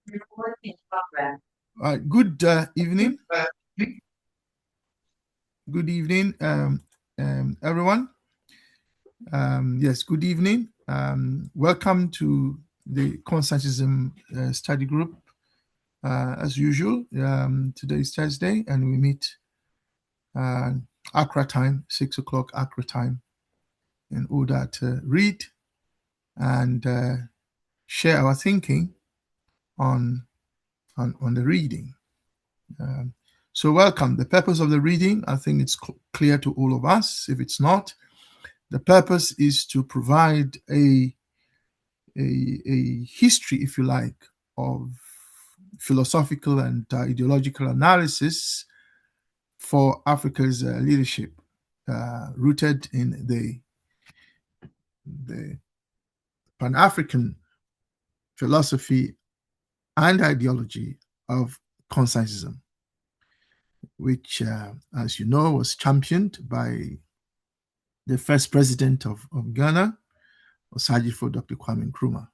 Good evening. Good evening, everyone. Yes, good evening. Welcome to the Consciencism study group. As usual, today is Thursday, and we meet Accra time, 6 o'clock Accra time, in order to read and share our thinking on the reading. So welcome. The purpose of the reading, I think it's clear to all of us. If it's not, the purpose is to provide a history, if you like, of philosophical and ideological analysis for Africa's leadership, rooted in the Pan-African philosophy and ideology of Consciencism, which, as you know, was championed by the first president of Ghana, Osajifo Dr. Kwame Nkrumah.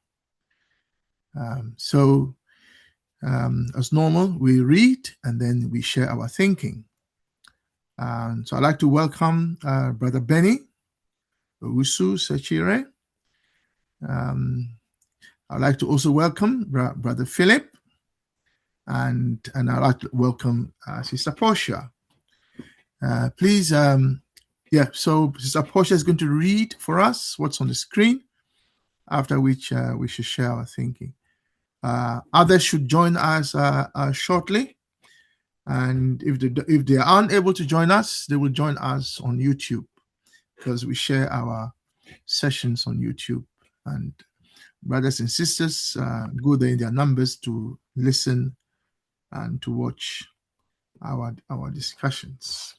As normal, we read and then we share our thinking. So I'd like to welcome Brother Benny Owusu Sechire. I'd like to also welcome Brother Philip, and I'd like to welcome Sister Portia. Please, so Sister Portia is going to read for us what's on the screen, after which we should share our thinking. Others should join us shortly, and if they aren't able to join us, they will join us on YouTube, because we share our sessions on YouTube, and brothers and sisters go there in their numbers to listen and to watch our discussions.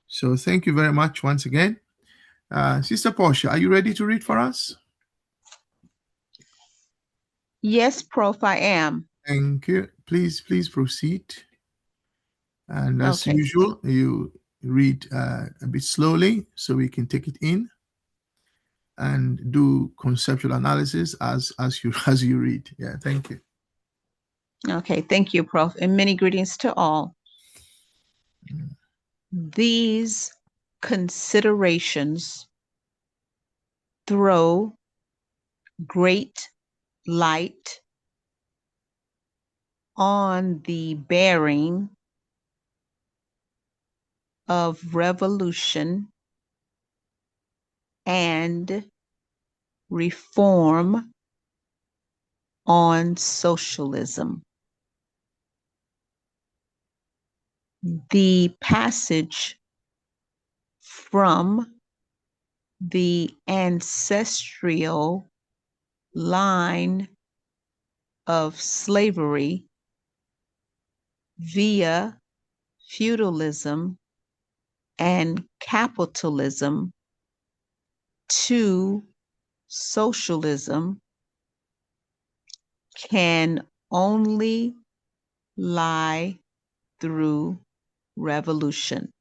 So thank you very much once again. Sister Portia, are you ready to read for us? Yes, Prof, I am. Thank you. Please proceed. And as usual, you read a bit slowly so we can take it in and do conceptual analysis as you read. Yeah, thank you. Okay, thank you, Prof, and many greetings to all. These considerations throw great light on the bearing of revolution and reform on socialism. The passage from the ancestral line of slavery via feudalism and capitalism to socialism can only lie through revolution.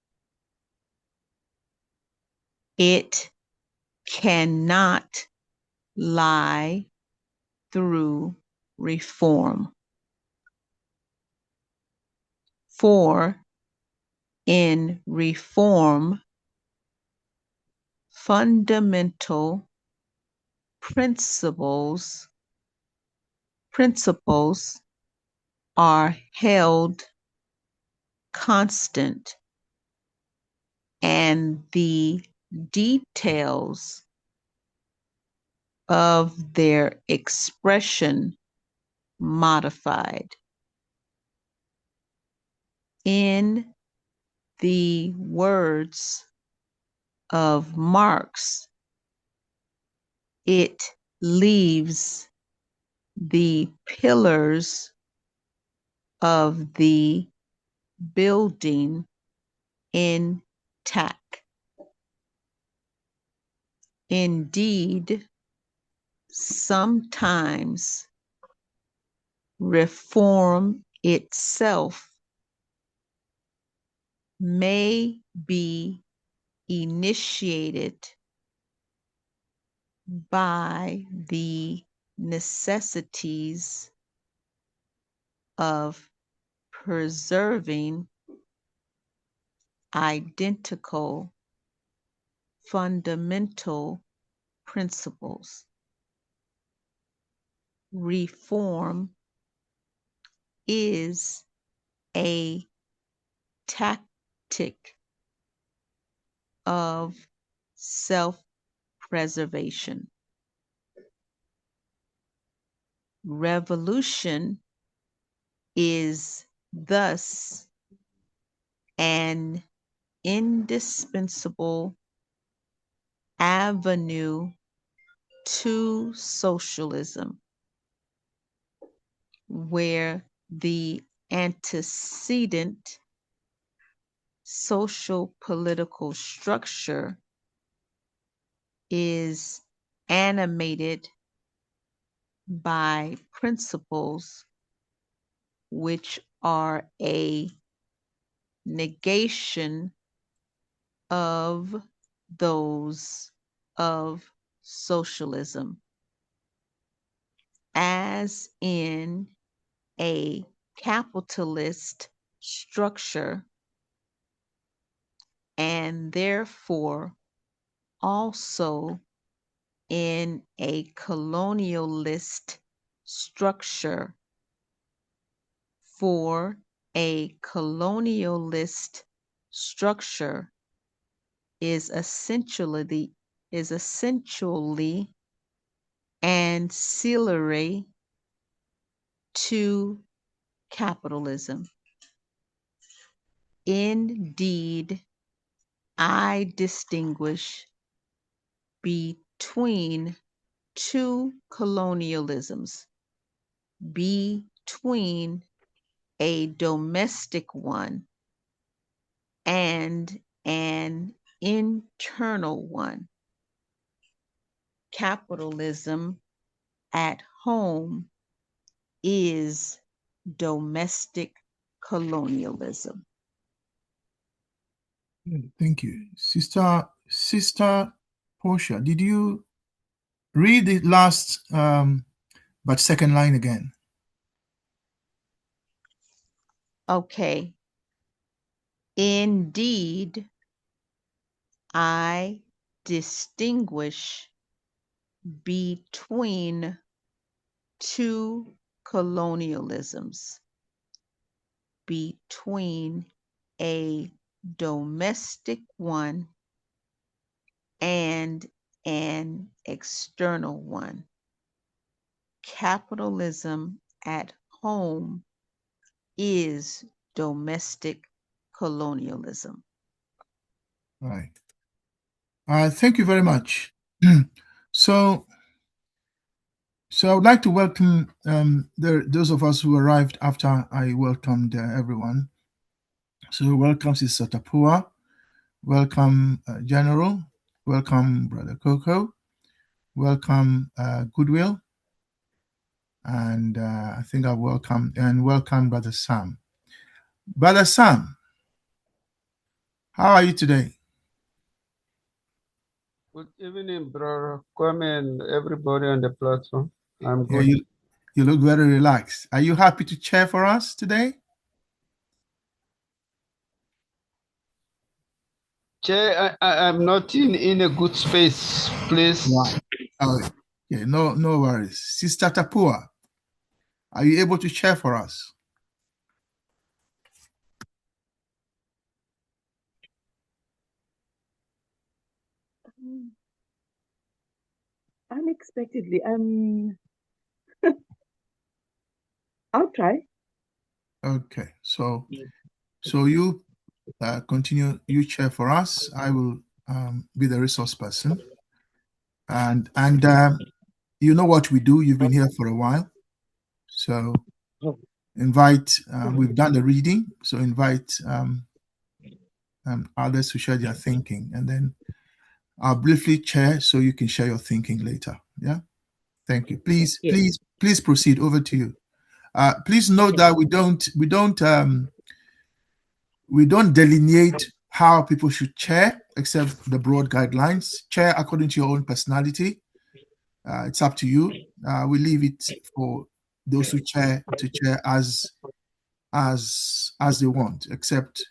It cannot lie through reform. For in reform, fundamental principles are held constant, and the details of their expression modified. In the words of Marx, it leaves the pillars of the building intact. Indeed, sometimes reform itself may be initiated by the necessities of preserving identical fundamental principles. Reform is a tactic of self-preservation. Revolution is thus an indispensable avenue to socialism, where the antecedent social political structure is animated by principles which are a negation of those of socialism, as in a capitalist structure, and therefore also in a colonialist structure. For a colonialist structure is essentially ancillary to capitalism. Indeed, I distinguish between two colonialisms, between a domestic one and an internal one. Capitalism at home is domestic colonialism. Thank you. Sister Portia, did you read the last but second line again? Okay. Indeed, I distinguish between two colonialisms, between a domestic one and an external one. Capitalism at home is domestic colonialism. Right. Thank you very much. So I would like to welcome those of us who arrived after I welcomed everyone. So welcome Sister Tapua, welcome General, welcome Brother Coco, welcome Goodwill, and I think I welcome Brother Sam. Brother Sam, how are you today? Good evening, Brother Kwame and everybody on the platform. I'm good. Yeah, you look very relaxed. Are you happy to chair for us today? Chair, I'm not in a good space, please. Right. Okay, no worries. Sister Tapua, are you able to chair for us? Unexpectedly, I'll try. Okay, so you continue, you chair for us. I will be the resource person, and you know what we do. You've been here for a while, so invite. We've done the reading, so invite others to share their thinking, and then I'll briefly chair so you can share your thinking later. Yeah, thank you. Please proceed. Over to you. Please note that we don't delineate how people should chair, except the broad guidelines. Chair according to your own personality. It's up to you. We leave it for those who chair to chair as as they want, except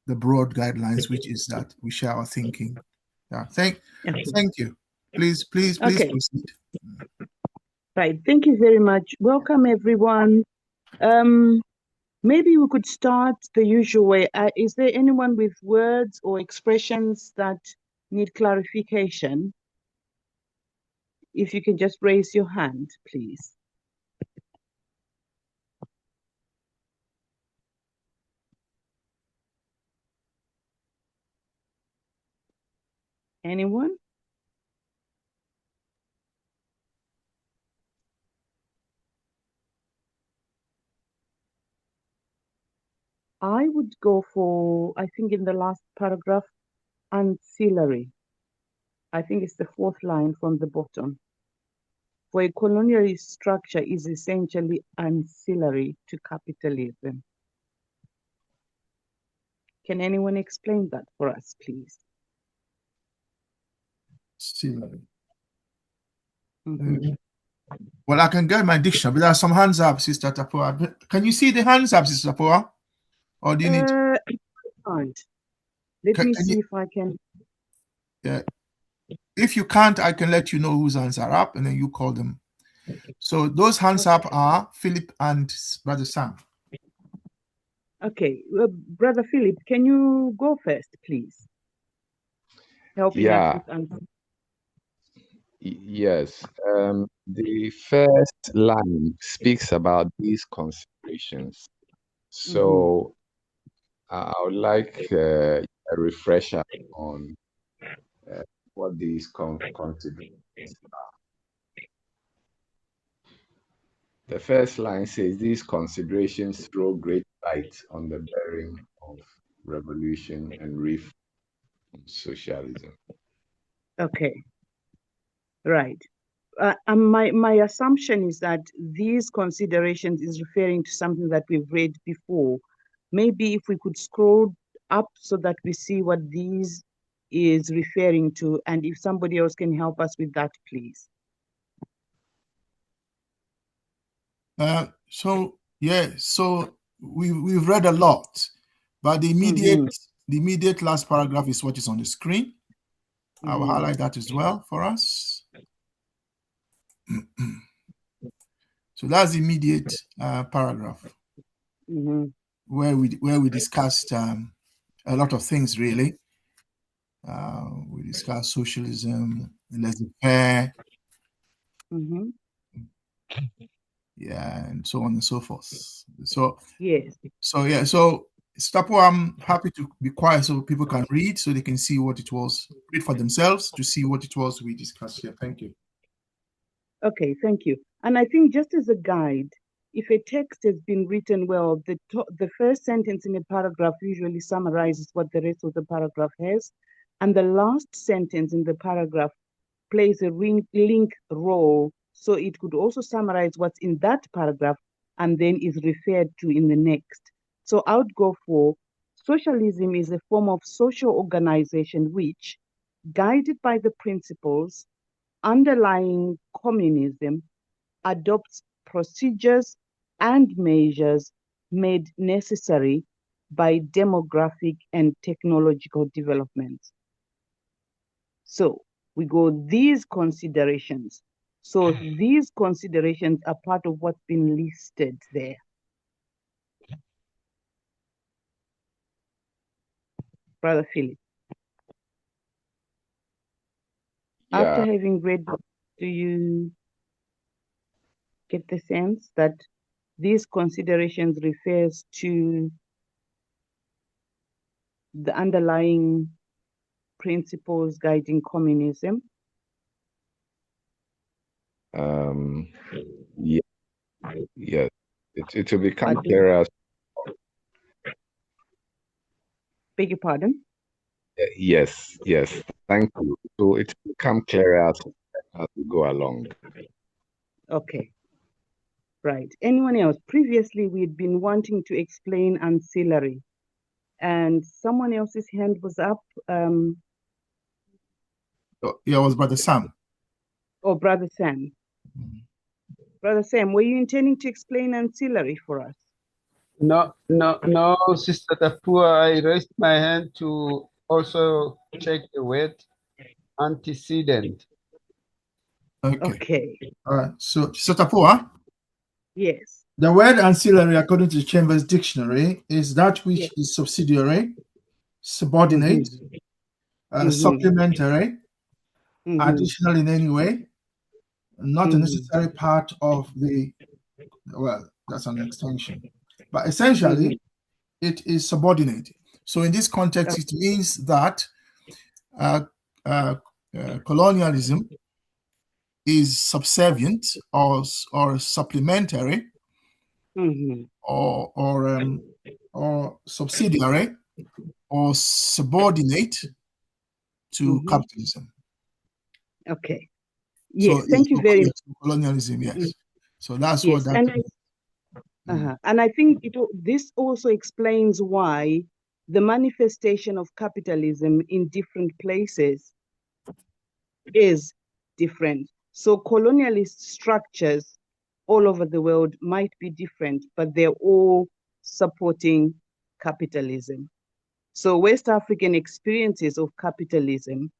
the broad guidelines, which is that we share our thinking. Yeah, thank you. Please Okay. proceed. Right. Thank you very much. Welcome, everyone. Maybe we could start the usual way. Is there anyone with words or expressions that need clarification? If you can just raise your hand, please. Anyone? I would go for, I think in the last paragraph, ancillary. I think it's the fourth line from the bottom. For a colonial structure is essentially ancillary to capitalism. Can anyone explain that for us, please? Well, I can get my dictionary, but there are some hands up, Sister Tapua. Can you see the hands up, Sister Tapua? Or do you need? I can't. Let me see if I can. Yeah. If you can't, I can let you know whose hands are up, and then you call them. So those hands up are Philip and Brother Sam. Okay, Brother Philip, can you go first, please? Helping us with answers. Yes. The first line speaks about these considerations. So I would like a refresher on what these considerations are. The first line says these considerations throw great light on the bearing of revolution and reform on socialism. Okay, right. My assumption is that these considerations is referring to something that we've read before. Maybe if we could scroll up so that we see what these is referring to, and if somebody else can help us with that, please. So we've read a lot, but the immediate last paragraph is what is on the screen. I will highlight that as well for us. So that's the immediate paragraph where we discussed a lot of things, really. We discussed socialism, laissez-faire, yeah, and so on and so forth. So yes. So Stapo, I'm happy to be quiet so people can read, so they can see what it was, read for themselves to see what it was we discussed here. Thank you. Okay, thank you. And I think just as a guide, if a text has been written well, the first sentence in a paragraph usually summarizes what the rest of the paragraph has, and the last sentence in the paragraph plays a link role, so it could also summarize what's in that paragraph and then is referred to in the next. So I would go for socialism is a form of social organization which, guided by the principles underlying communism, adopts procedures and measures made necessary by demographic and technological developments. So we go these considerations. So these considerations are part of what's been listed there. Brother Philip. Yeah. After having read, do you get the sense that these considerations refers to the underlying principles guiding communism? Yeah. Yes. It will become clearer as Beg your pardon? Yes, thank you. So it will become clearer as we go along. Okay, right. Anyone else? Previously, we'd been wanting to explain ancillary, and someone else's hand was up. Yeah, it was Brother Sam. Oh, Brother Sam. Brother Sam, were you intending to explain ancillary for us? No, Sister Tapua, I raised my hand to also check the word antecedent. Okay. Okay. All right. So, Tapua, Yes. the word ancillary, according to the Chambers Dictionary, is that which Yes. is subsidiary, subordinate, supplementary, additional in any way, not a necessary part of the, well, that's an extension. But essentially, it is subordinate. So in this context, it means that colonialism is subservient or supplementary or subsidiary or subordinate to capitalism. Okay. So Yes. Thank you very much. colonialism, yes. So that's what Yes. that is. And I think this also explains why the manifestation of capitalism in different places is different. So colonialist structures all over the world might be different, but they're all supporting capitalism. So West African experiences of capitalism,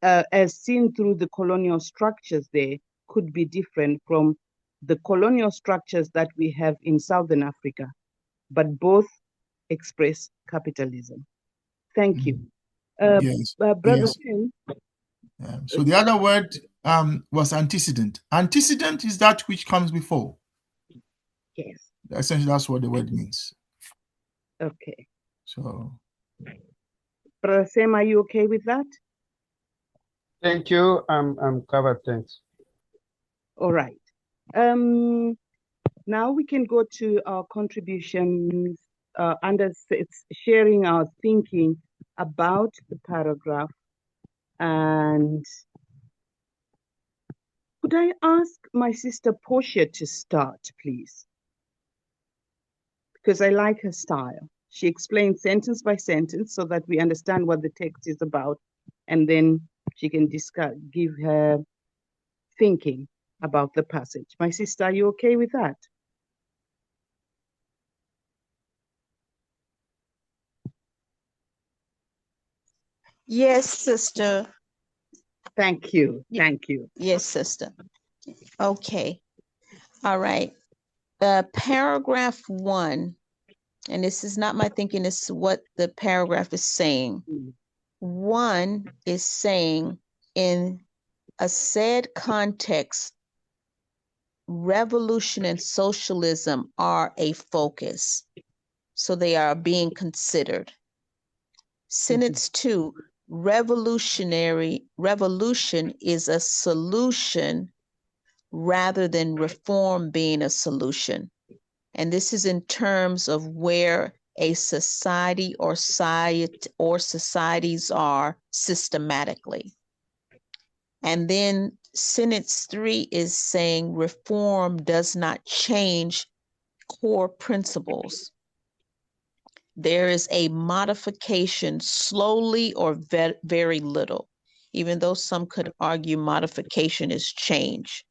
as seen through the colonial structures there, could be different from the colonial structures that we have in Southern Africa, but both express capitalism. Thank you. Yes. Brother Yes. Tim, So the other word was antecedent. Antecedent is that which comes before. yes. Essentially, that's what the word means. Okay. So, Brother Sam, are you okay with that? Thank you. I'm covered. Thanks. All right. Now we can go to our contributions under sharing our thinking about the paragraph. And could I ask my sister Portia to start, please? Because I like her style. She explains sentence by sentence so that we understand what the text is about, and then she can give her thinking about the passage. My sister, are you okay with that? Yes, sister. Thank you. Thank you. Yes, sister. Okay. All right. Paragraph 1, and this is not my thinking, this is what the paragraph is saying. 1 is saying, in a said context, revolution and socialism are a focus. So they are being considered. Sentence 2, revolution is a solution rather than reform being a solution. And this is in terms of where a society or societies are systematically. And then sentence 3 is saying reform does not change core principles. There is a modification slowly or very little, even though some could argue modification is change.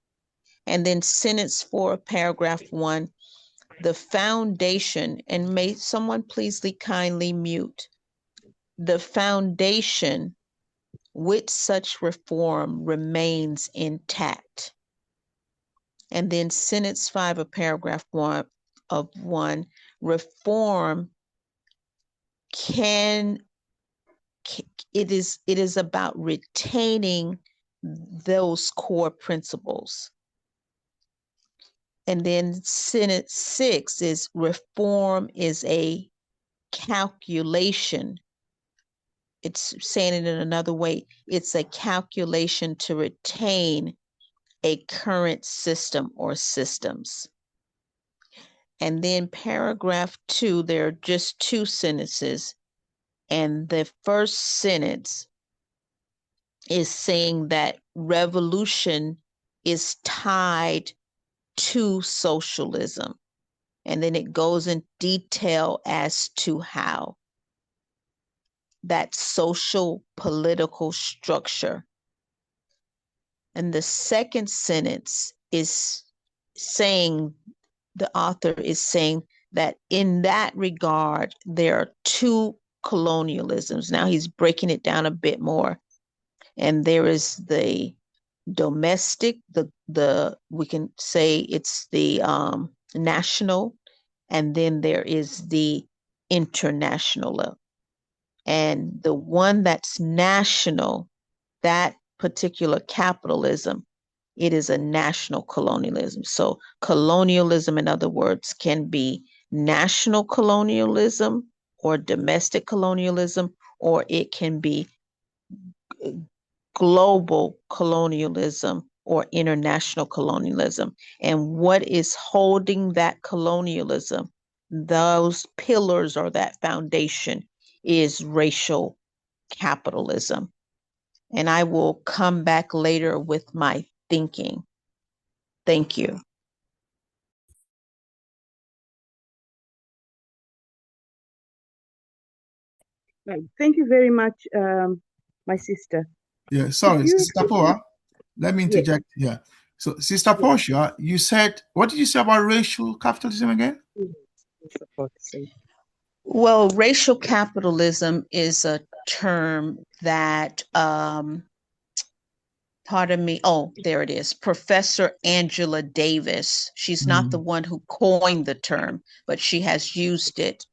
And then sentence 4 of paragraph 1, the foundation, and may someone please kindly mute, the foundation with such reform remains intact. And then sentence 5 of paragraph 1 reform it is about retaining those core principles. And then sentence 6 is reform is a calculation. It's saying it in another way. It's a calculation to retain a current system or systems. And then paragraph 2, there are just 2 sentences. And the first sentence is saying that revolution is tied to socialism. And then it goes in detail as to how that social political structure. And the second sentence is saying, the author is saying that in that regard, there are two colonialisms. Now he's breaking it down a bit more. And there is the domestic, the we can say it's the national, and then there is the international. And the one that's national, that particular capitalism, it is a national colonialism. So colonialism, in other words, can be national colonialism or domestic colonialism, or it can be global colonialism or international colonialism. And what is holding that colonialism, those pillars or that foundation, is racial capitalism. And I will come back later with my thinking. Thank you. Right. Thank you very much, my sister. Yeah, sorry, Sister Poa, let me interject here. So, Sister Portia, you said, what did you say about racial capitalism again? Well, racial capitalism is a term that, pardon me, oh, there it is, Professor Angela Davis. She's not the one who coined the term, but she has used it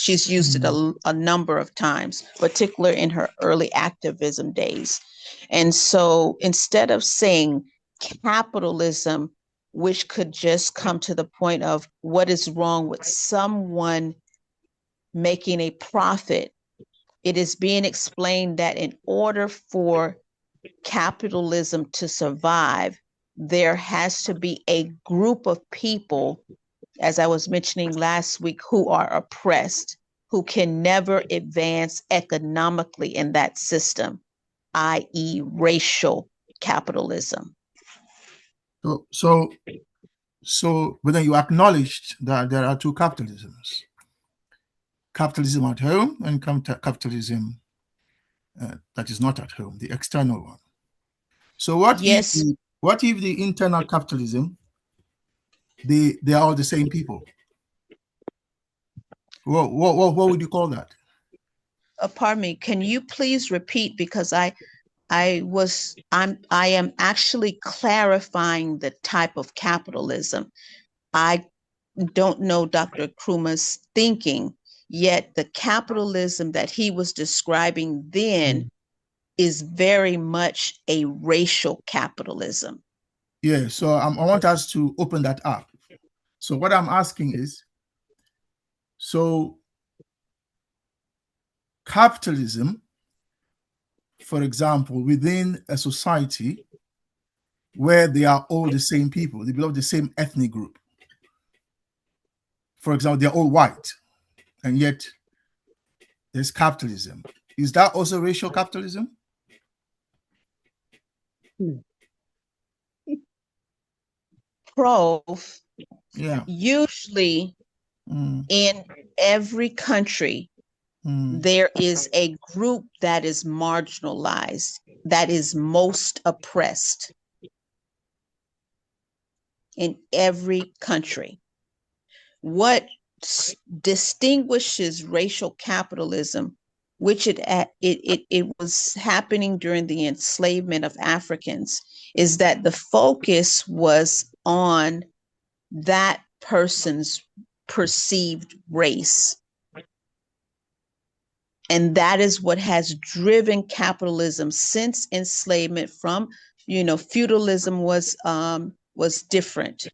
she's used it a number of times, particularly in her early activism days. And so instead of saying capitalism, which could just come to the point of what is wrong with someone making a profit, it is being explained that in order for capitalism to survive, there has to be a group of people, as I was mentioning last week, who are oppressed, who can never advance economically in that system, i.e. racial capitalism. So, but then you acknowledged that there are two capitalisms: capitalism at home and capitalism that is not at home, the external one. So what if the internal capitalism, they are all the same people? What would you call that? Pardon me, can you please repeat, because I am actually clarifying the type of capitalism. I don't know Dr. Kruma's thinking, yet the capitalism that he was describing then is very much a racial capitalism. Yeah, so I want us to open that up. So what I'm asking is, so capitalism, for example, within a society where they are all the same people, they belong to the same ethnic group. For example, they're all white, and yet there's capitalism. Is that also racial capitalism? Prof, yeah. Usually in every country, there is a group that is marginalized, that is most oppressed in every country. What distinguishes racial capitalism, which it was happening during the enslavement of Africans, is that the focus was on that person's perceived race. And that is what has driven capitalism since enslavement. From, feudalism was different.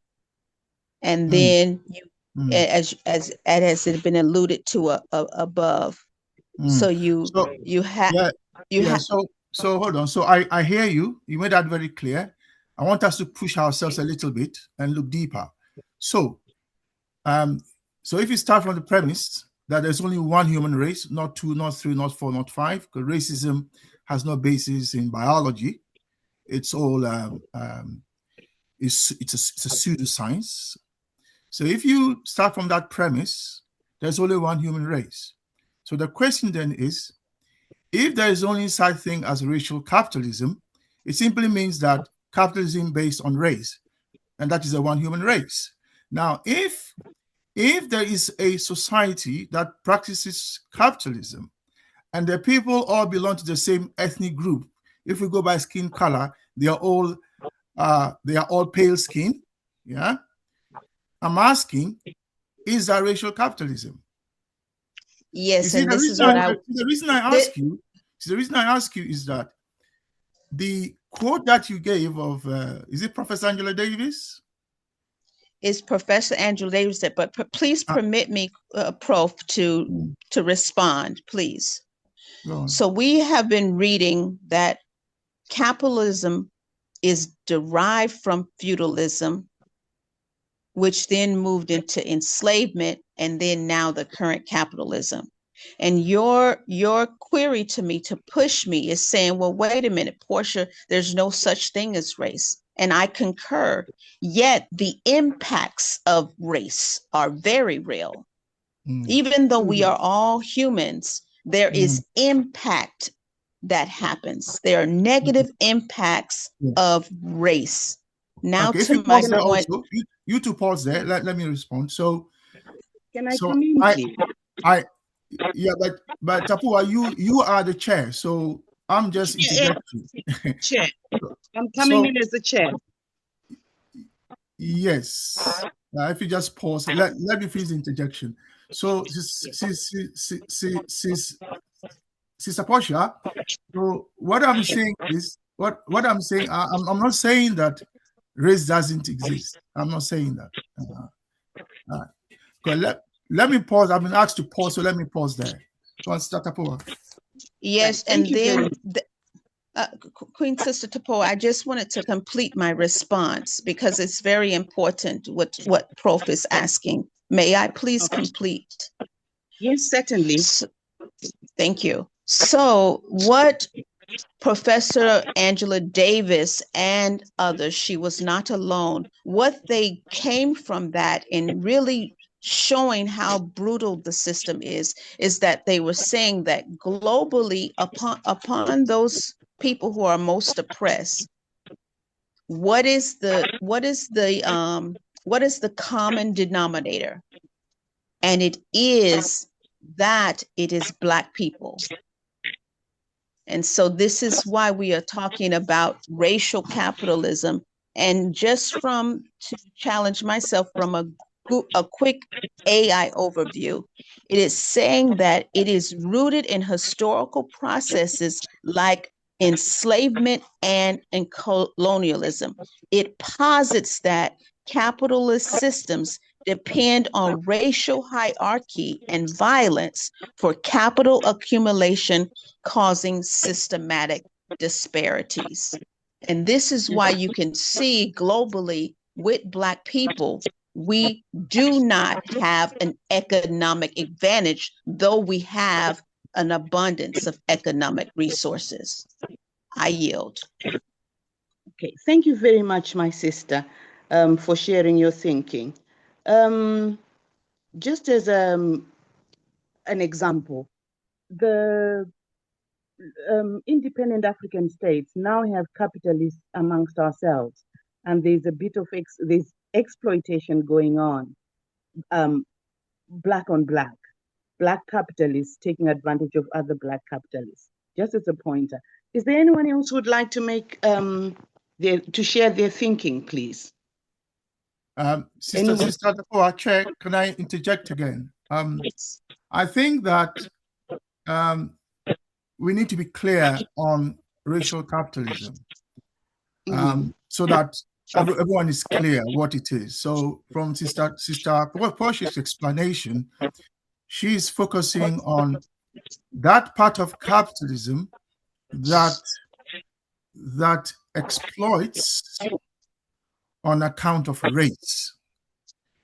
And then as it been alluded to above. So So hold on. So I hear you. You made that very clear. I want us to push ourselves a little bit and look deeper. So if you start from the premise that there's only one human race, not two, not three, not four, not five, because racism has no basis in biology. It's all it's a pseudoscience. So if you start from that premise, there's only one human race. So the question then is, if there is only such thing as racial capitalism, it simply means that capitalism based on race, and that is a one human race. Now, if there is a society that practices capitalism and the people all belong to the same ethnic group, if we go by skin color, they are all pale skin. Yeah, I'm asking, is that racial capitalism? Yes, see, and the this is reason what the reason I ask you. The reason I ask you is that the quote that you gave of is it Professor Angela Davis? Is Professor Angela Davis, but please permit me, Prof, to respond, please. So we have been reading that capitalism is derived from feudalism, which then moved into enslavement, and then now the current capitalism. And your query to me, to push me, is saying, well, wait a minute, Portia, there's no such thing as race. And I concur. Yet the impacts of race are very real. Even though we are all humans, there is impact that happens. There are negative impacts of race. Now, okay, to my point, also, you two pause there. Let me respond. So, can I come in, please? But Tapua, you are the chair, so I'm just interjecting. Chair. I'm coming in as the chair. Yes. If you just pause, let me finish the interjection. So, Sister Portia, so what I'm saying is, what I'm saying, I'm not saying that race doesn't exist. I'm not saying that. Let me pause. I've been asked to pause, so let me pause there. Go on, Sister Tapua. Yes, and then Queen Sister Tapo, I just wanted to complete my response because it's very important what Prof is asking. May I please complete? Yes, certainly. Thank you. So what Professor Angela Davis and others, she was not alone, what they came from that in really showing how brutal the system is that they were saying that globally upon those people who are most oppressed, what is the common denominator? And it is that it is Black people. And so this is why we are talking about racial capitalism. And just to challenge myself from a quick AI overview, it is saying that it is rooted in historical processes like enslavement and colonialism. It posits that capitalist systems depend on racial hierarchy and violence for capital accumulation, causing systematic disparities. And this is why you can see globally with Black people, we do not have an economic advantage, though we have an abundance of economic resources. I yield. Okay, thank you very much, my sister, for sharing your thinking. Just as an example, the independent African states now have capitalists amongst ourselves, and there's a bit of there's exploitation going on, Black on Black, Black capitalists taking advantage of other Black capitalists. Just as a pointer, is there anyone else who would like to make to share their thinking, please? Sister Chair, can I interject again? I think that we need to be clear on racial capitalism, so that everyone is clear what it is. So from Sister Portia's explanation, she's focusing on that part of capitalism that exploits on account of race.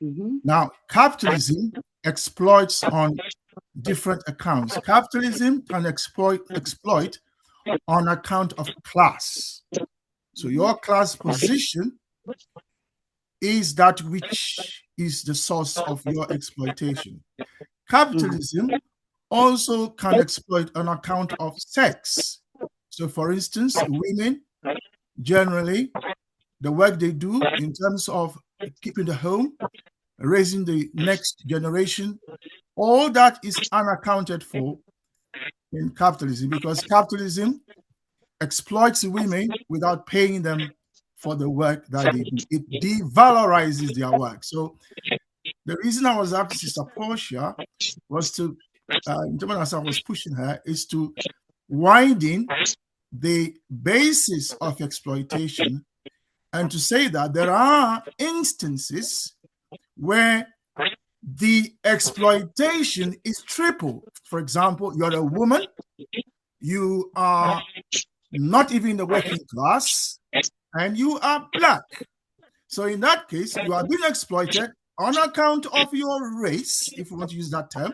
Now, capitalism exploits on different accounts. Capitalism can exploit on account of class. So your class position is that which is the source of your exploitation. Capitalism also can exploit on account of sex. So for instance, women, generally, the work they do in terms of keeping the home raising the next generation. All that is unaccounted for in capitalism, because capitalism exploits women without paying them for the work that they do. It devalorizes their work. So the reason I was after Sister Portia was to, as I was pushing her, is to widen the basis of exploitation and to say that there are instances where the exploitation is triple. For example, you're a woman, you are not even in the working class, and you are black. So in that case, you are being exploited on account of your race, if you want to use that term.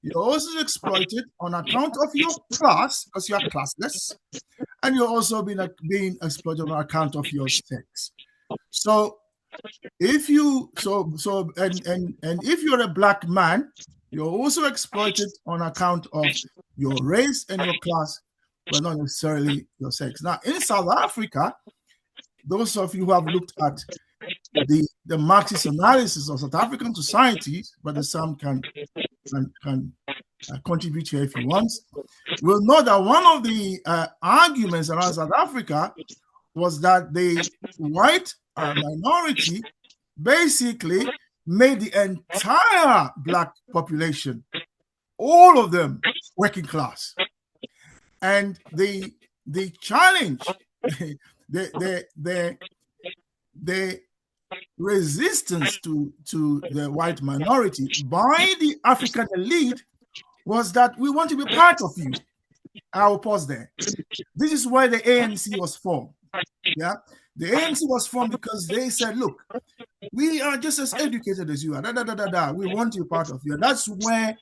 You're also exploited on account of your class, because you are classless, and you're also being exploited on account of your sex. So if you and if you're a black man, you're also exploited on account of your race and your class, but not necessarily your sex. Now, in South Africa, those of you who have looked at the Marxist analysis of South African society, but some can contribute here if you want, will know that one of the arguments around South Africa was that the white minority basically made the entire black population, all of them, working class. And the challenge, the resistance to the white minority by the African elite was that we want to be part of you. I will pause there. This is why the ANC was formed. Yeah, the ANC was formed because they said, look, we are just as educated as you are. We want to be part of you. And that's where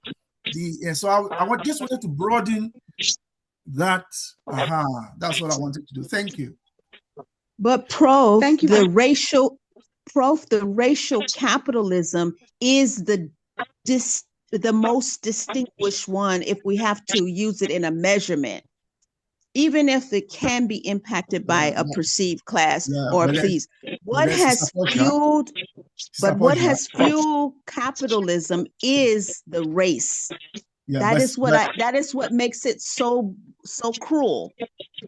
I just wanted to broaden that. That's what I wanted to do. Thank you. But the racial capitalism is the most distinguished one, if we have to use it in a measurement, even if it can be impacted by a perceived class or please. What has fueled capitalism is the race. Yeah, that is what makes it so cruel.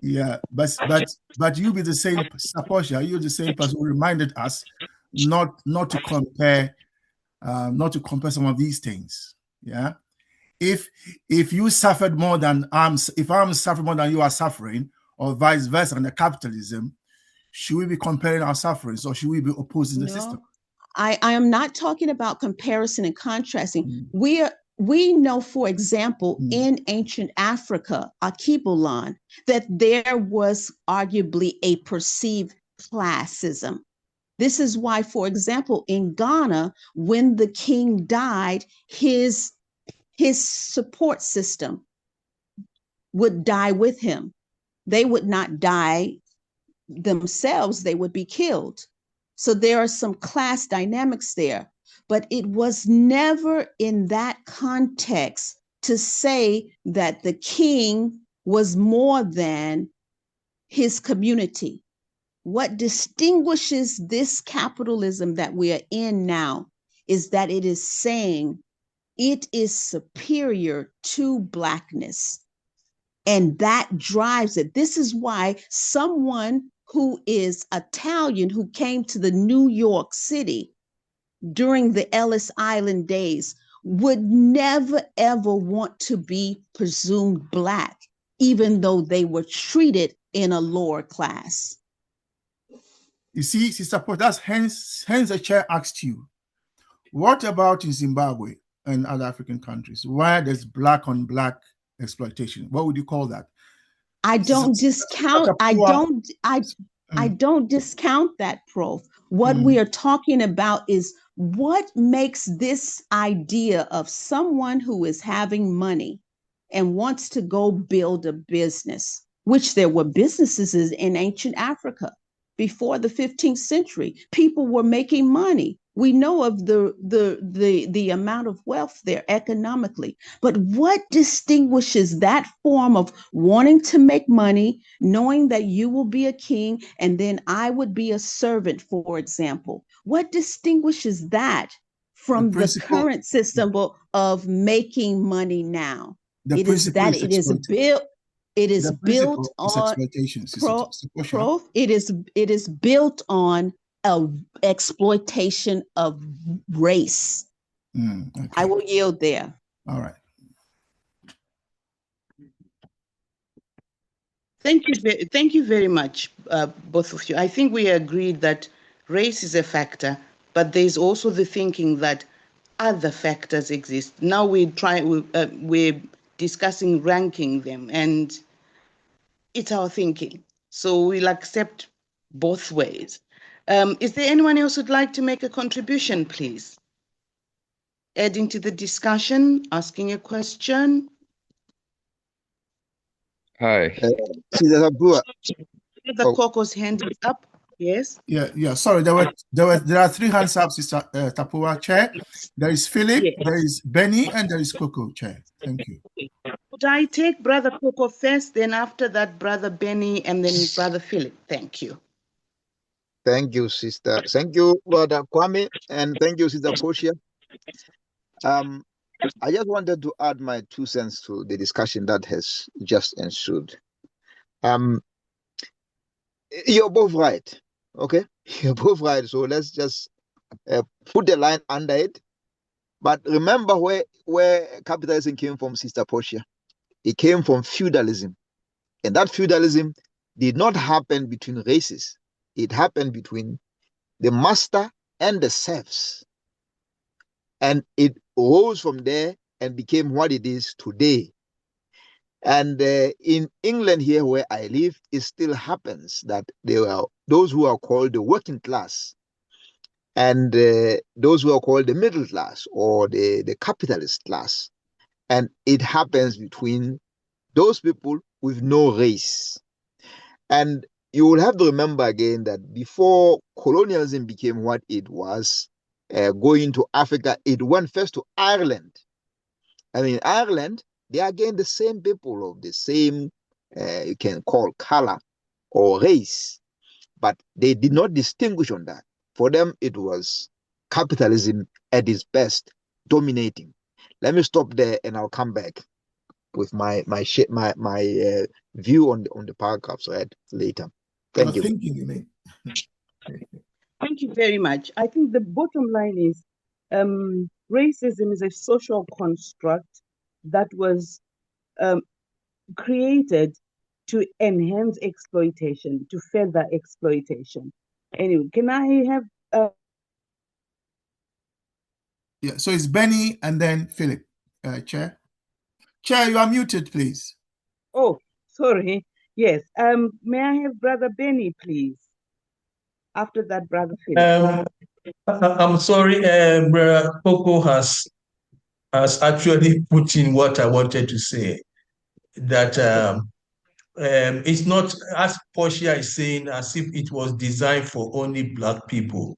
Yeah, but you be the same, Saposha, you're the same person who reminded us not to compare some of these things. Yeah. If you suffered more than if I'm suffering more than you are suffering, or vice versa under capitalism, should we be comparing our sufferings, or should we be opposing the system? I am not talking about comparison and contrasting. We know, for example, in ancient Africa, Akibulan, that there was arguably a perceived classism. This is why, for example, in Ghana, when the king died, his support system would die with him. They would not die themselves, they would be killed. So there are some class dynamics there, but it was never in that context to say that the king was more than his community. What distinguishes this capitalism that we are in now is that it is saying it is superior to Blackness. And that drives it. This is why someone who is Italian, who came to the New York City during the Ellis Island days, would never, ever want to be presumed Black, even though they were treated in a lower class. You see, Sister Paul, that's hence the chair asked you, what about in Zimbabwe and other African countries where there's black on black exploitation? What would you call that? I don't discount that, Prof. What we are talking about is what makes this idea of someone who is having money and wants to go build a business, which there were businesses in ancient Africa before the 15th century. People were making money. We know of the amount of wealth there economically. But what distinguishes that form of wanting to make money, knowing that you will be a king and then I would be a servant, for example? What distinguishes that from the current system of making money now. It is that it is built. It is built on exploitation. It is built on exploitation of race. Okay. I will yield there. All right. Thank you very much, both of you. I think we agreed that race is a factor, but there's also the thinking that other factors exist. Now we're discussing ranking them, and it's our thinking. So we'll accept both ways. Is there anyone else who'd like to make a contribution, please? Adding to the discussion, asking a question. Hi. The Coco's hand is up. Yes. Yeah. Sorry, there are three hands up, Sister Tapua, Chair. There is Philip, yes. There is Benny, and there is Coco, Chair. Thank you. Could I take Brother Coco first, then after that, Brother Benny, and then Brother Philip? Thank you. Thank you, Sister. Thank you, Brother Kwame, and thank you, Sister Portia. I just wanted to add my 2 cents to the discussion that has just ensued. You're both right, okay? You're both right, so let's just put the line under it. But remember where capitalism came from, Sister Portia. It came from feudalism. And that feudalism did not happen between races. It happened between the master and the serfs. And it rose from there and became what it is today. And in England here where I live, it still happens that there are those who are called the working class and those who are called the middle class or the capitalist class. And it happens between those people with no race. And you will have to remember again that before colonialism became what it was, going to Africa, it went first to Ireland. And in Ireland, they are again the same people of the same, you can call color or race, but they did not distinguish on that. For them, it was capitalism at its best, dominating. Let me stop there and I'll come back with my view on the paragraphs read later. Thank you. Thinking, you mean. Thank you very much. I think the bottom line is racism is a social construct that was created to enhance exploitation, to further exploitation. Anyway, can I have... Yeah, so it's Benny and then Philip, Chair. Chair, you are muted, please. Oh, sorry. Yes. May I have Brother Benny, please? After that, Brother Philip. I'm sorry, Brother Coco has actually put in what I wanted to say. That it's not, as Portia is saying, as if it was designed for only Black people.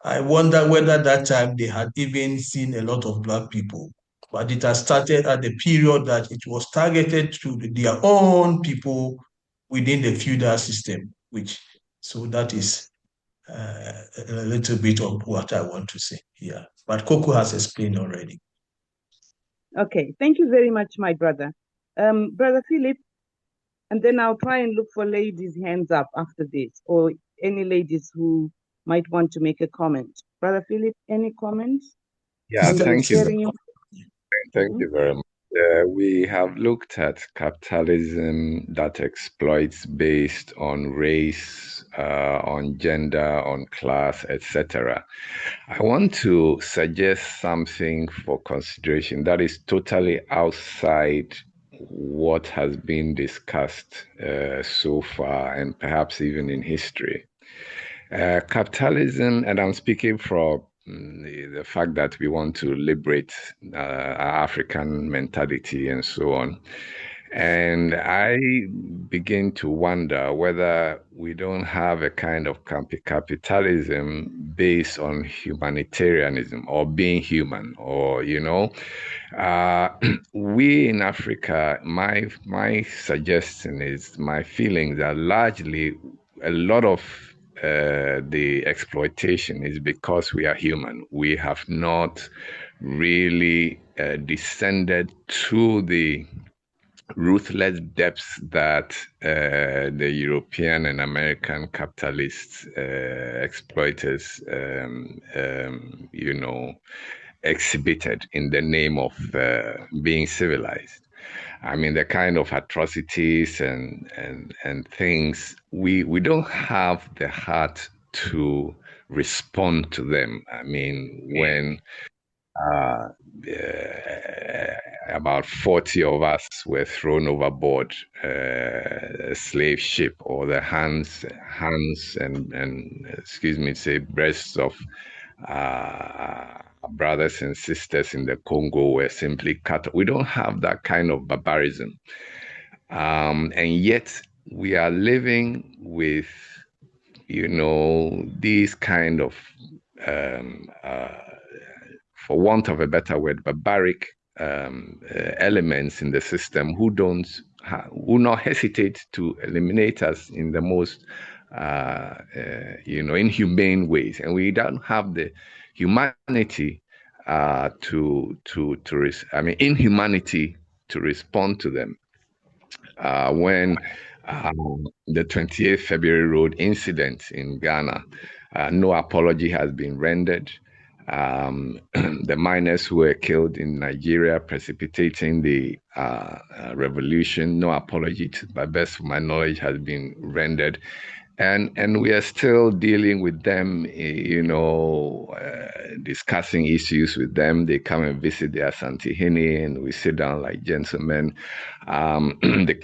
I wonder whether that time they had even seen a lot of Black people. But it has started at the period that it was targeted to their own people within the feudal system, so that is a little bit of what I want to say here. But Coco has explained already. Okay, thank you very much, my brother. Brother Philip, and then I'll try and look for ladies' hands up after this, or any ladies who might want to make a comment. Brother Philip, any comments? Yeah, thank you. Thank you very much. We have looked at capitalism that exploits based on race, on gender, on class, etc. I want to suggest something for consideration that is totally outside what has been discussed so far and perhaps even in history. Capitalism, and I'm speaking from the fact that we want to liberate our African mentality and so on. And I begin to wonder whether we don't have a kind of capitalism based on humanitarianism or being human, or, we in Africa, my suggestion is, my feelings are largely a lot of the exploitation is because we are human. We have not really descended to the ruthless depths that the European and American capitalists, exploiters, exhibited in the name of being civilized. I mean, the kind of atrocities and things, we don't have the heart to respond to them. I mean, when about 40 of us were thrown overboard a slave ship, or the hands and excuse me, say breasts of brothers and sisters in the Congo were simply cut. We don't have that kind of barbarism, and yet we are living with these kind of for want of a better word, barbaric elements in the system who not hesitate to eliminate us in the most inhumane ways, and we don't have the humanity inhumanity to respond to them. When the 28th February Road incident in Ghana, no apology has been rendered. The miners who were killed in Nigeria, precipitating the revolution, no apology, to the best of my knowledge, has been rendered. And we are still dealing with them, discussing issues with them. They come and visit their Santihini, and we sit down like gentlemen. The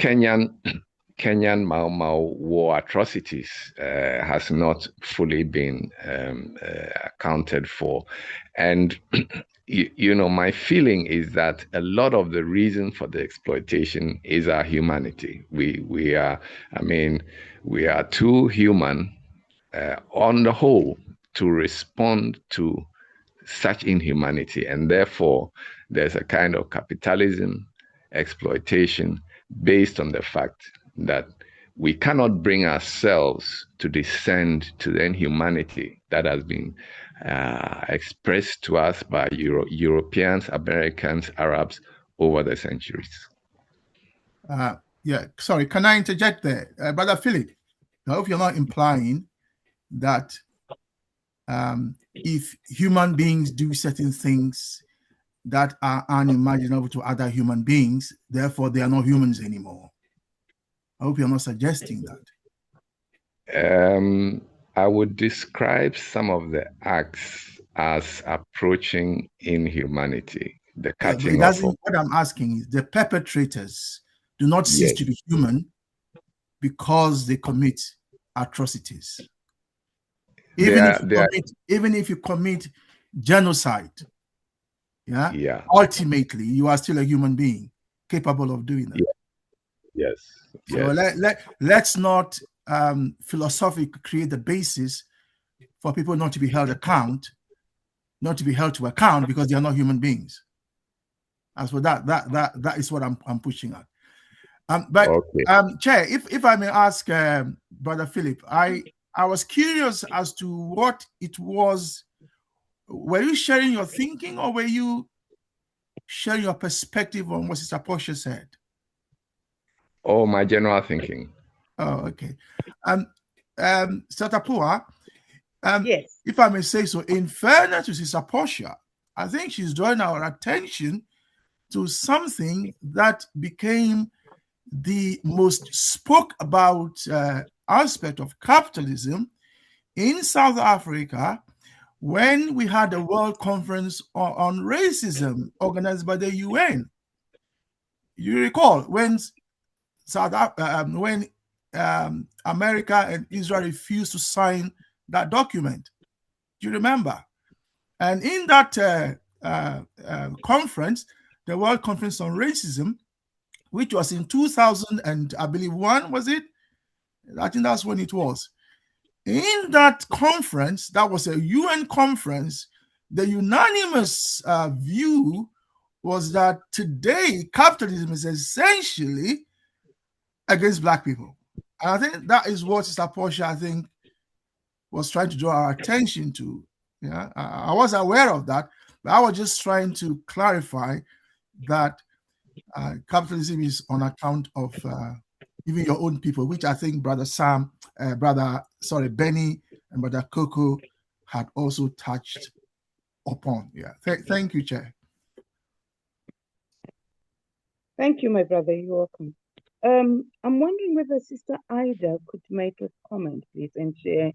Kenyan Mau Mau war atrocities has not fully been accounted for. And, my feeling is that a lot of the reason for the exploitation is our humanity. We are too human on the whole to respond to such inhumanity. And therefore, there's a kind of capitalism, exploitation, based on the fact that we cannot bring ourselves to descend to the inhumanity that has been expressed to us by Europeans, Americans, Arabs over the centuries. Sorry, can I interject there? Brother Philip, I hope you're not implying that if human beings do certain things that are unimaginable to other human beings, therefore they are not humans anymore. I hope you're not suggesting that. I would describe some of the acts as approaching inhumanity. The cutting off. What I'm asking is, the perpetrators do not cease to be human because they commit atrocities. Even if you commit genocide, ultimately you are still a human being capable of doing that. Yes. So let's not philosophically create the basis for people not to be held to account because they are not human beings. As for that is what I'm pushing at. Chair, if I may ask Brother Philip, I was curious as to what it was. Were you sharing your thinking, or were you sharing your perspective on what Sister Portia said? Oh, my general thinking. Oh, okay. Sister Pua, yes. If I may say so, in fairness to Sister Portia, I think she's drawing our attention to something that became the most spoke about aspect of capitalism in South Africa when we had a World Conference on Racism organized by the UN. You recall when America and Israel refused to sign that document. Do you remember? And in that conference, the World Conference on Racism, which was in 2000 and I believe was it? I think that's when it was. In that conference, that was a UN conference, the unanimous view was that today capitalism is essentially against Black people. And I think that is what Sister Portia, was trying to draw our attention to. Yeah, I was aware of that, but I was just trying to clarify that capitalism is on account of even your own people, which I think Benny and Brother Coco had also touched upon. Yeah, thank you, Chair. Thank you, my brother. You're welcome. I'm wondering whether Sister Ida could make a comment, please, and share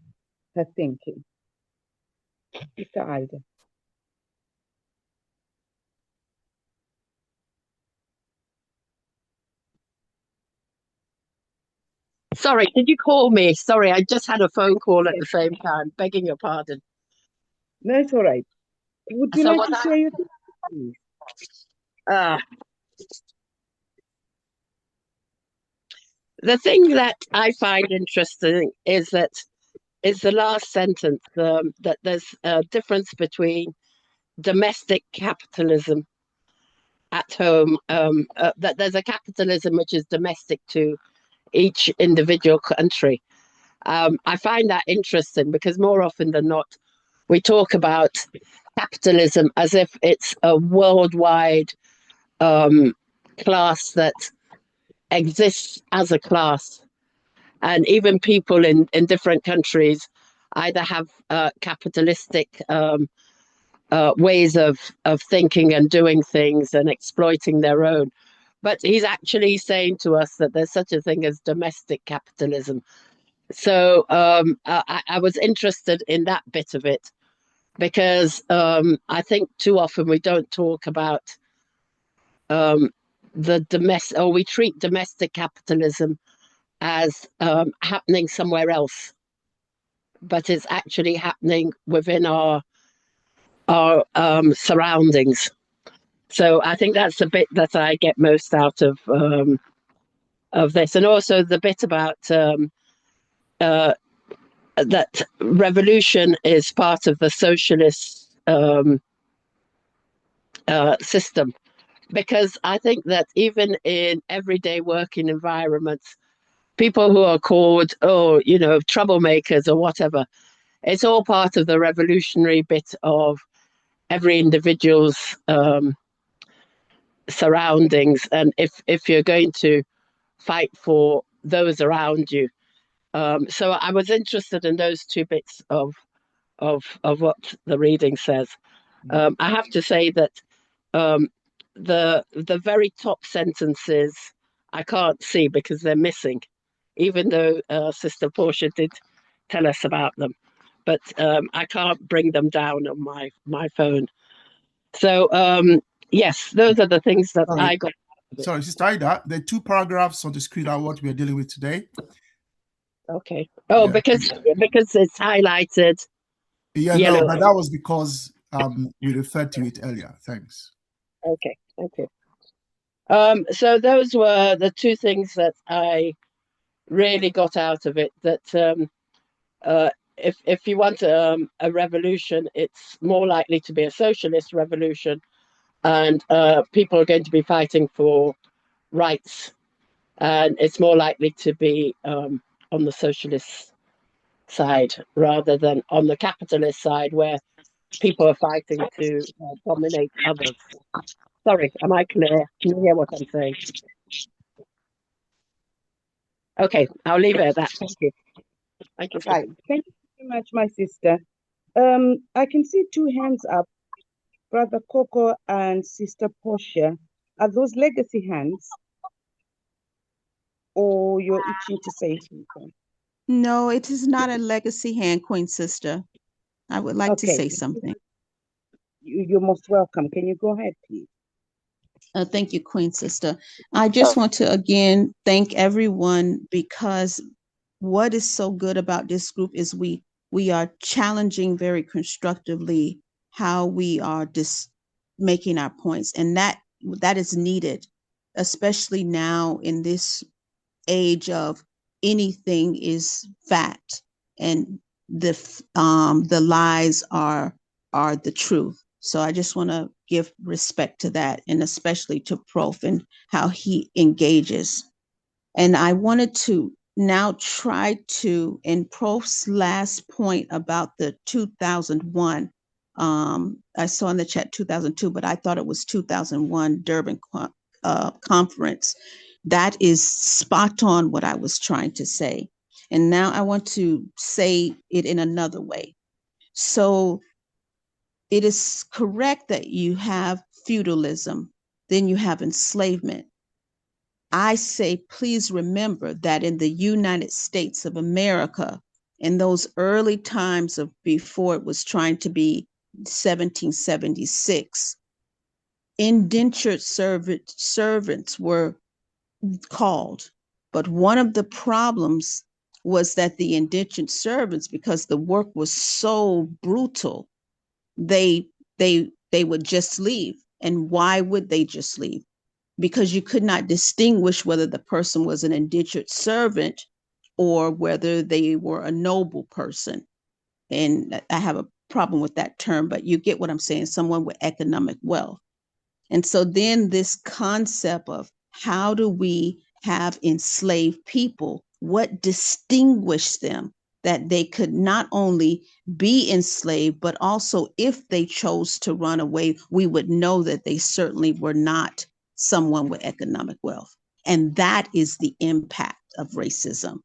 her thinking. Sister Ida. Sorry, did you call me? Sorry, I just had a phone call at the same time. Begging your pardon. No, it's all right. Would you like to share your thinking, please? The thing that I find interesting is the last sentence, that there's a difference between domestic capitalism at home, that there's a capitalism which is domestic to each individual country. I find that interesting because more often than not, we talk about capitalism as if it's a worldwide class that exists as a class. And even people in different countries either have capitalistic ways of thinking and doing things and exploiting their own. But he's actually saying to us that there's such a thing as domestic capitalism. So I was interested in that bit of it because I think too often we don't talk about we treat domestic capitalism as happening somewhere else, but it's actually happening within our surroundings. So I think that's the bit that I get most out of this, and also the bit about that revolution is part of the socialist system, because I think that even in everyday working environments, people who are called, troublemakers or whatever, it's all part of the revolutionary bit of every individual's surroundings. And if you're going to fight for those around you. So I was interested in those two bits of what the reading says. I have to say that the very top sentences I can't see because they're missing, even though Sister Portia did tell us about them, but I can't bring them down on my phone. So yes, those are the things that I got. Sorry, Sister Ida, the 2 paragraphs on the screen are what we are dealing with today. Okay. Oh, yeah. because it's highlighted. Yeah, yellow. No, but that was because we referred to it earlier. Thanks. Okay, thank you. So those were the 2 things that I really got out of it. That if you want a revolution, it's more likely to be a socialist revolution, and people are going to be fighting for rights, and it's more likely to be on the socialist side rather than on the capitalist side, where people are fighting to dominate others. Sorry, am I clear? Can you hear what I'm saying? Okay, I'll leave it at that. Thank you. Thank you. Right. Thank you very much, my sister. I can see 2 hands up, Brother Coco and Sister Portia. Are those legacy hands? Or you're itching to say something? No, it is not a legacy hand, Queen Sister. I would like to say something. You're most welcome. Can you go ahead, please? Thank you, Queen Sister. I just want to again thank everyone, because what is so good about this group is we are challenging very constructively how we are just making our points, and that is needed, especially now in this age of anything is fact and the lies are the truth. So I just want to give respect to that, and especially to Prof and how he engages. And I wanted to now try to, in Prof's last point about the 2001, I saw in the chat 2002, but I thought it was 2001 Durban conference. That is spot on what I was trying to say. And now I want to say it in another way. So it is correct that you have feudalism, then you have enslavement. I say, please remember that in the United States of America, in those early times of before it was trying to be 1776, indentured servants were called. But one of the problems was that the indentured servants, because the work was so brutal, they would just leave. And why would they just leave? Because you could not distinguish whether the person was an indentured servant or whether they were a noble person. And I have a problem with that term, but you get what I'm saying, someone with economic wealth. And so then this concept of how do we have enslaved people, what distinguished them, that they could not only be enslaved, but also if they chose to run away, we would know that they certainly were not someone with economic wealth. And that is the impact of racism.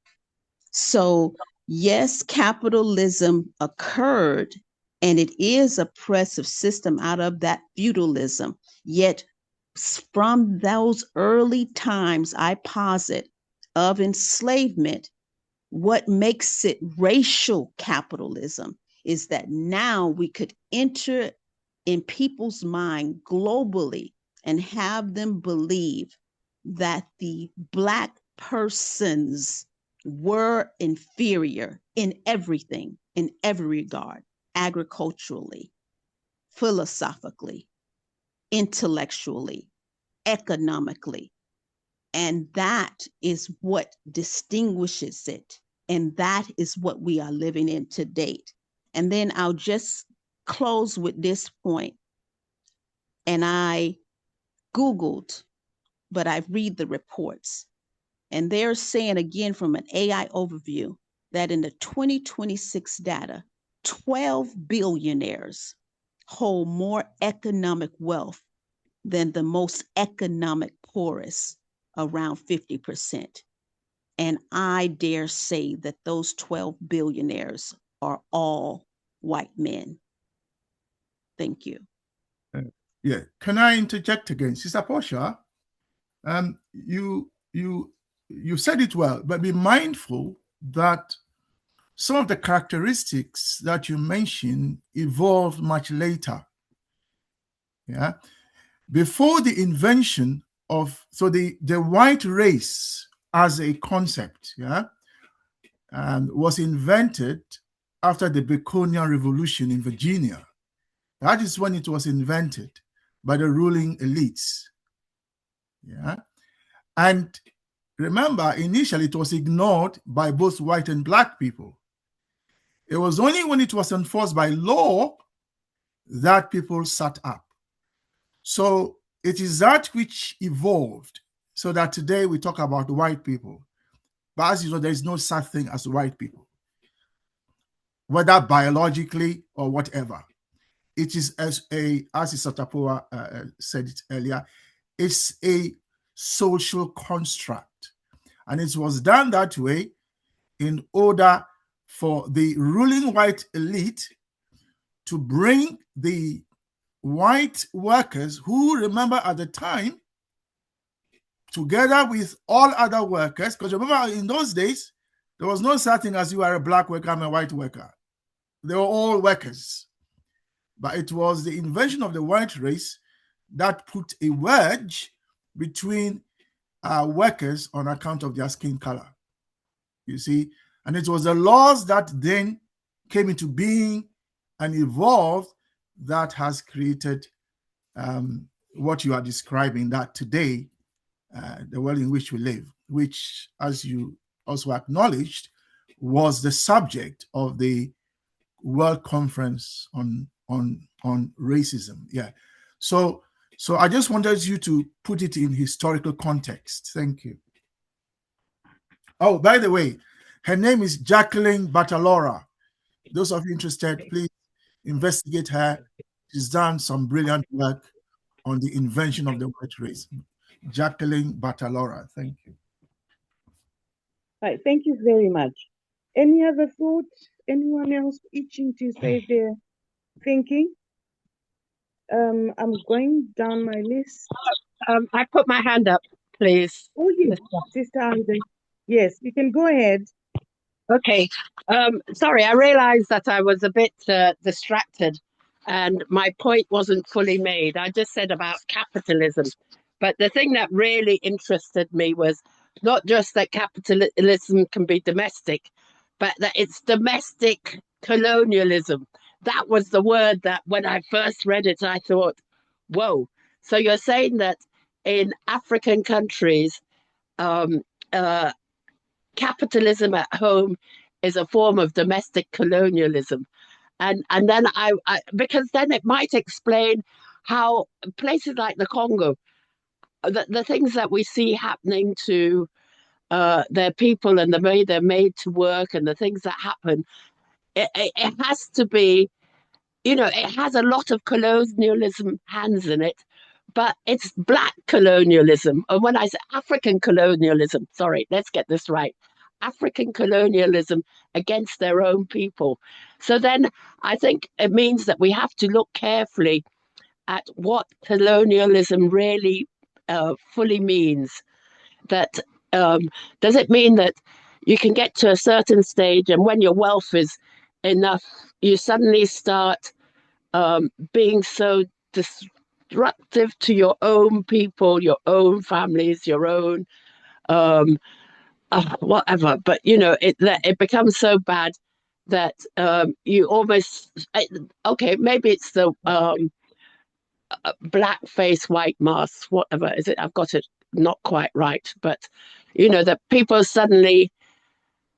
So yes, capitalism occurred, and it is a oppressive system out of that feudalism. Yet from those early times, I posit, of enslavement, what makes it racial capitalism is that now we could enter in people's mind globally and have them believe that the Black persons were inferior in everything, in every regard, agriculturally, philosophically, intellectually, economically. And that is what distinguishes it. And that is what we are living in to date. And then I'll just close with this point. And I Googled, but I read the reports. And they're saying again from an AI overview that in the 2026 data, 12 billionaires hold more economic wealth than the most economic poorest, around 50%. And I dare say that those 12 billionaires are all white men. Thank you. Yeah, can I interject again? Sister Portia, you said it well, but be mindful that some of the characteristics that you mentioned evolved much later. Yeah, before the invention of, so the white race as a concept, yeah, was invented after the Baconian Revolution in Virginia. That is when it was invented by the ruling elites. Yeah, and remember, initially it was ignored by both white and Black people. It was only when it was enforced by law that people sat up. So it is that which evolved so that today we talk about white people. But as you know, there is no such thing as white people, whether biologically or whatever. It is as Sister Tapua said it earlier, it's a social construct. And it was done that way in order for the ruling white elite to bring the white workers who, remember at the time, together with all other workers, because remember in those days, there was no such thing as you are a Black worker, I'm a white worker. They were all workers. But it was the invention of the white race that put a wedge between workers on account of their skin color. You see, and it was the laws that then came into being and evolved that has created what you are describing, that today, the world in which we live, which, as you also acknowledged, was the subject of the World Conference on racism. Yeah. So I just wanted you to put it in historical context. Thank you. Oh, by the way, her name is Jacqueline Batalora. Those of you interested, please investigate her. She's done some brilliant work on the invention of the white race. Jacqueline Batalora. Thank you. Right, thank you very much. Any other thoughts? Anyone else itching to say their thinking? I'm going down my list. I put my hand up, please. Oh, yes, Sister Alden. Yes, you can go ahead. Okay. Sorry, I realized that I was a bit distracted and my point wasn't fully made. I just said about capitalism. But the thing that really interested me was not just that capitalism can be domestic, but that it's domestic colonialism. That was the word that when I first read it, I thought, whoa. So you're saying that in African countries, um, uh, capitalism at home is a form of domestic colonialism. And then I because then it might explain how places like the Congo, the things that we see happening to their people and the way they're made to work and the things that happen, it has to be, it has a lot of colonialism hands in it, but it's black colonialism. And when I say African colonialism, sorry, let's get this right. African colonialism against their own people. So then I think it means that we have to look carefully at what colonialism really fully means. That does it mean that you can get to a certain stage and when your wealth is enough, you suddenly start being so destructive to your own people, your own families, your own whatever. But it becomes so bad that you almost okay. Maybe it's the black face, white mask, whatever is it? I've got it not quite right, but that people suddenly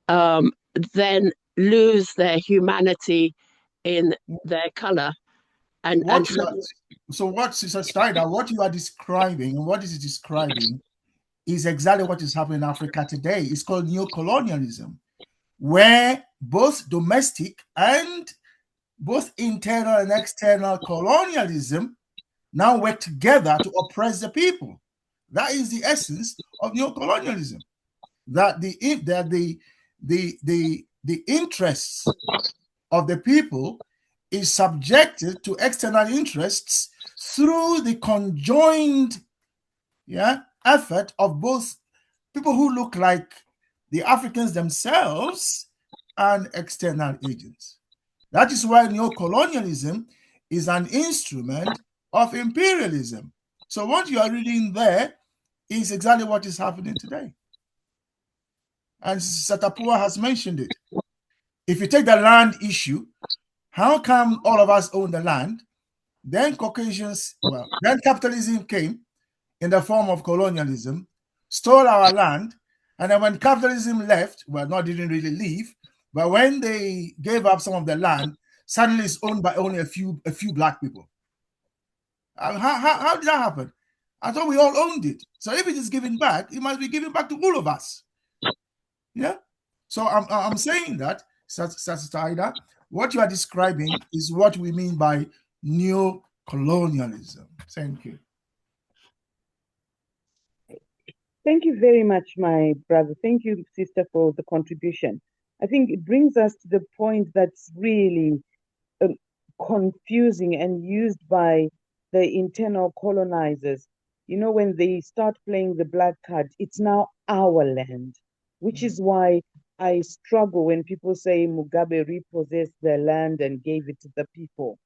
then lose their humanity in their color. So what, Sister Steiner, what you are describing and what is describing is exactly what is happening in Africa today. It's called neocolonialism, where both domestic and both internal and external colonialism now work together to oppress the people. That is the essence of neocolonialism. That the interests of the people is subjected to external interests through the conjoined effort of both people who look like the Africans themselves and external agents. That is why neocolonialism is an instrument of imperialism. So what you are reading there is exactly what is happening today. And Satapua has mentioned it. If you take the land issue, how come all of us own the land? Then then capitalism came in the form of colonialism, stole our land, and then when capitalism left, didn't really leave, but when they gave up some of the land, suddenly it's owned by only a few black people. How did that happen? I thought we all owned it. So if it is given back, it must be given back to all of us. Yeah. So I'm saying that, Sister, what you are describing is what we mean by neo-colonialism. Thank you. Thank you very much, my brother. Thank you, sister, for the contribution. I think it brings us to the point that's really confusing and used by the internal colonizers. When they start playing the black card, it's now our land, which is why I struggle when people say Mugabe repossessed their land and gave it to the people.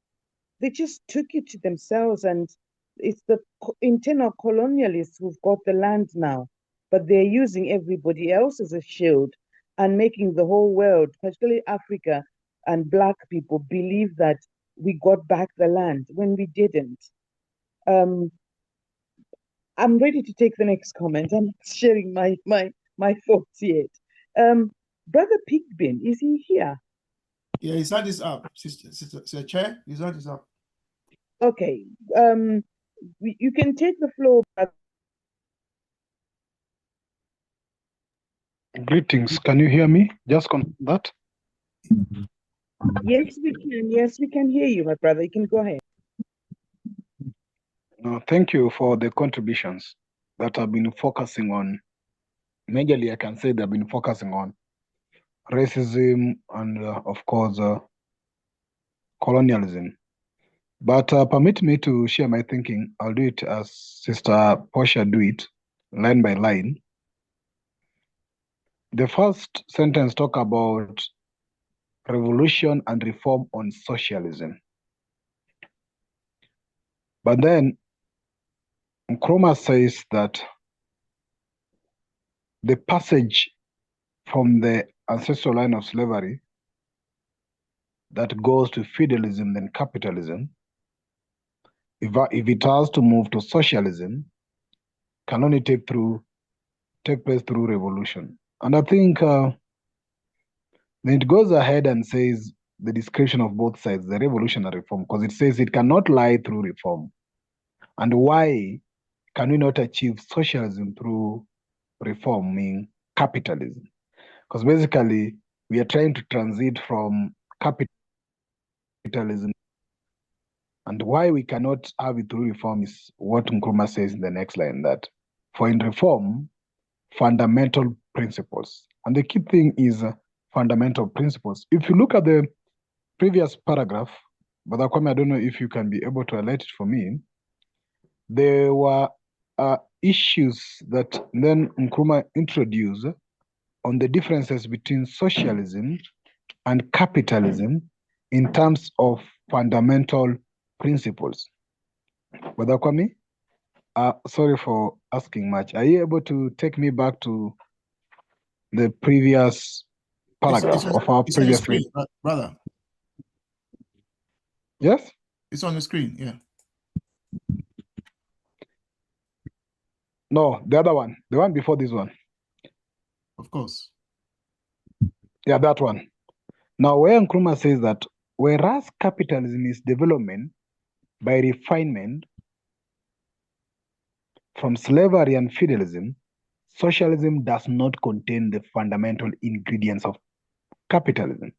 They just took it to themselves, and it's the internal colonialists who've got the land now, but they're using everybody else as a shield and making the whole world, particularly Africa and Black people, believe that we got back the land when we didn't. I'm ready to take the next comment. I'm sharing my thoughts yet. Brother Pigbin, is he here? Yeah, his hand is up. Sister Chair, his hand is up. Okay. You can take the floor, brother. Greetings. Can you hear me? Just confirm that. Yes, we can. Yes, we can hear you, my brother. You can go ahead. Thank you for the contributions that have been focusing on, majorly I can say they've been focusing on racism and, of course, colonialism. But permit me to share my thinking. I'll do it as Sister Portia do it, line by line. The first sentence talk about revolution and reform on socialism. But then Nkrumah says that the passage from the ancestral line of slavery that goes to feudalism then capitalism, if it has to move to socialism, can only take place through revolution. And I think then it goes ahead and says the description of both sides, the revolution and reform, because it says it cannot lie through reform. And why can we not achieve socialism through reforming capitalism? Because basically we are trying to transit from capitalism, and why we cannot have it through reform is what Nkrumah says in the next line, that for in reform, fundamental principles. And the key thing is fundamental principles. If you look at the previous paragraph, Brother Kwame, I don't know if you can be able to highlight it for me. There were issues that then Nkrumah introduced on the differences between socialism and capitalism in terms of fundamental principles. Brother Kwame, sorry for asking much. Are you able to take me back to the previous paragraph of our previous screen, brother? Yes? It's on the screen, yeah. No, the other one. The one before this one. Of course. Yeah, that one. Now, where Nkrumah says that whereas capitalism is development by refinement from slavery and feudalism, socialism does not contain the fundamental ingredients of capitalism.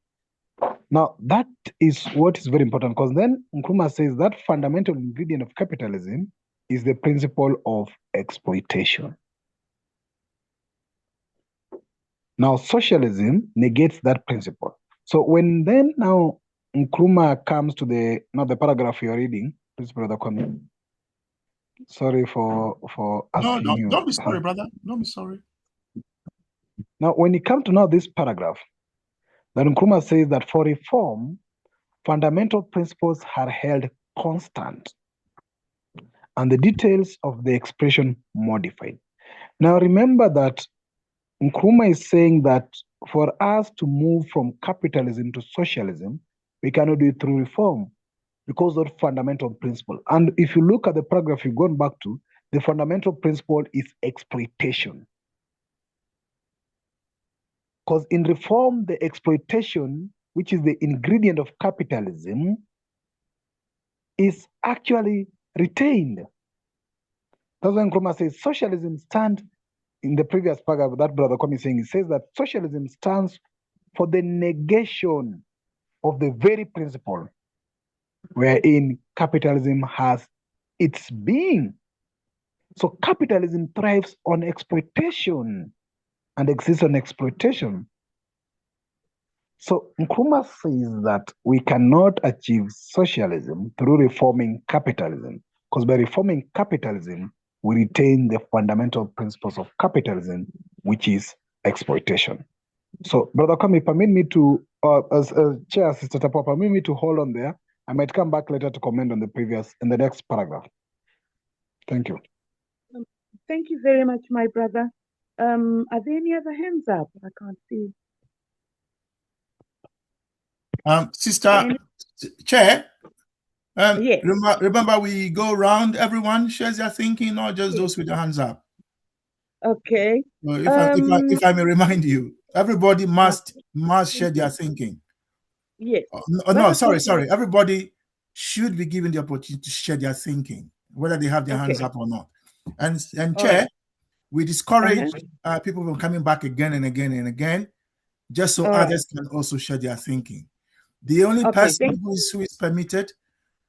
Now, that is what is very important, because then Nkrumah says that fundamental ingredient of capitalism is the principle of exploitation. Now, socialism negates that principle. So when then now Nkrumah comes to the paragraph you're reading, please, Brother Kwame. Sorry for asking you. Don't be sorry, brother. Don't be sorry. Now, when you come to now this paragraph, then Nkrumah says that for reform, fundamental principles are held constant and the details of the expression modified. Now, remember that Nkrumah is saying that for us to move from capitalism to socialism, we cannot do it through reform because of fundamental principle. And if you look at the paragraph you've gone back to, the fundamental principle is exploitation. Because in reform, the exploitation, which is the ingredient of capitalism, is actually retained. That's why Nkrumah says socialism stands, in the previous paragraph that Brother Kwame is saying, it says that socialism stands for the negation of the very principle wherein capitalism has its being. So capitalism thrives on exploitation and exists on exploitation. So Nkrumah says that we cannot achieve socialism through reforming capitalism, because by reforming capitalism, we retain the fundamental principles of capitalism, which is exploitation. So, Brother Kwame, permit me to, as Chair, Sister Tapua, permit me to hold on there. I might come back later to comment on in the next paragraph. Thank you. Thank you very much, my brother. Are there any other hands up? I can't see. Sister Chair, yes. remember we go around, everyone shares their thinking, not just those with their hands up. Okay. So if I may remind you, everybody must share their thinking. Yes. No, sorry. Everybody should be given the opportunity to share their thinking, whether they have their hands up or not. And Chair, We discourage people from coming back again and again and again, just so others can also share their thinking. The only person who is permitted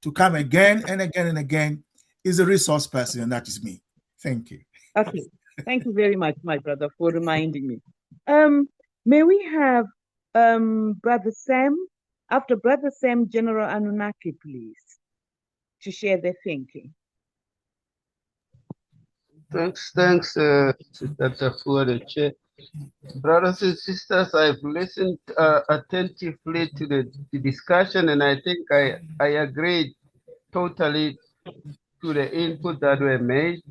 to come again and again and again is a resource person, and that is me. Thank you. Okay. Thank you very much, my brother, for reminding me. May we have Brother Sam, after Brother Sam, General Anunnaki, please, to share their thinking. Thanks, Sister Tafua, the chair. Brothers and sisters, I've listened attentively to the discussion, and I think I agree totally to the input that were made,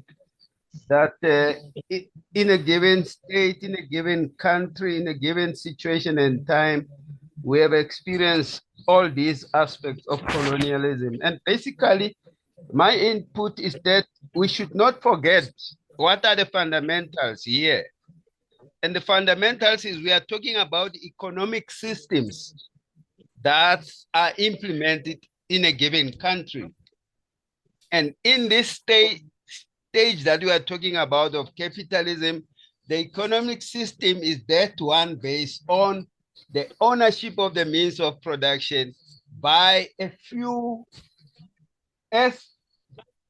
that in a given state, in a given country, in a given situation and time, we have experienced all these aspects of colonialism. And basically, my input is that we should not forget what are the fundamentals here. And the fundamentals is we are talking about economic systems that are implemented in a given country. And in this stage that we are talking about of capitalism, the economic system is that one based on the ownership of the means of production by a few, as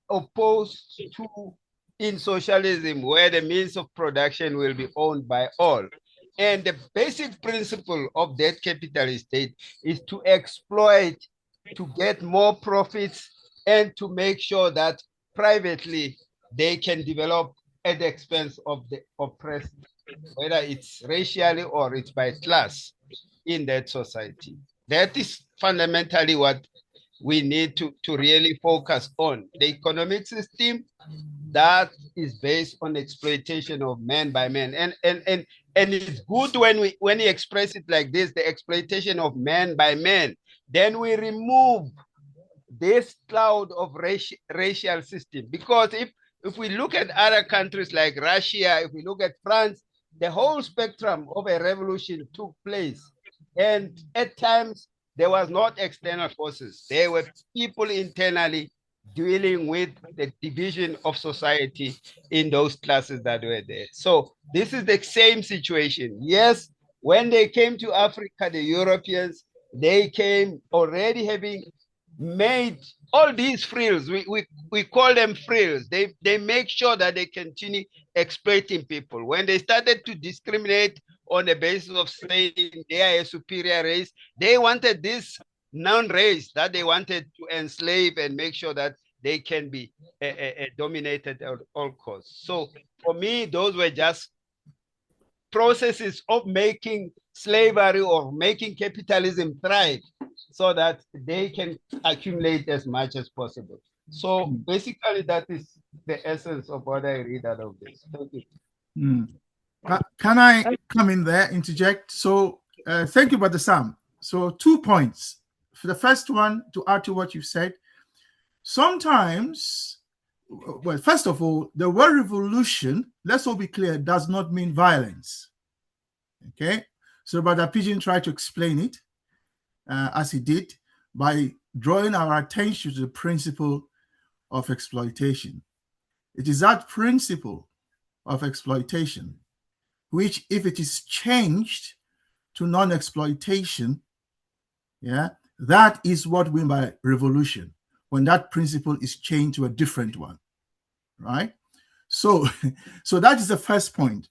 opposed to in socialism, where the means of production will be owned by all. And the basic principle of that capitalist state is to exploit, to get more profits, and to make sure that privately they can develop at the expense of the oppressed, whether it's racially or it's by class in that society. That is fundamentally what we need to really focus on. The economic system that is based on exploitation of man by man. And it's good when we express it like this, the exploitation of man by man. Then we remove this cloud of racial system. Because if we look at other countries like Russia, if we look at France, the whole spectrum of a revolution took place. And at times, there was not external forces. There were people internally dealing with the division of society in those classes that were there. So this is the same situation. Yes, when they came to Africa, the Europeans, they came already having made all these frills. We call them frills. They make sure that they continue exploiting people. When they started to discriminate on the basis of saying they are a superior race, they wanted this non-race that they wanted to enslave and make sure that they can be dominated at all costs. So for me, those were just processes of making slavery or making capitalism thrive so that they can accumulate as much as possible. So basically, that is the essence of what I read out of this. Thank you. Can I come in there, interject? So thank you, Brother Sam. So 2 points. For the first one, to add to what you've said, sometimes, well, first of all, the word revolution, let's all be clear, does not mean violence. Okay? So Brother Pigeon tried to explain it, as he did, by drawing our attention to the principle of exploitation. It is that principle of exploitation which, if it is changed to non-exploitation, that is what we mean by revolution, when that principle is changed to a different one, right? So that is the first point.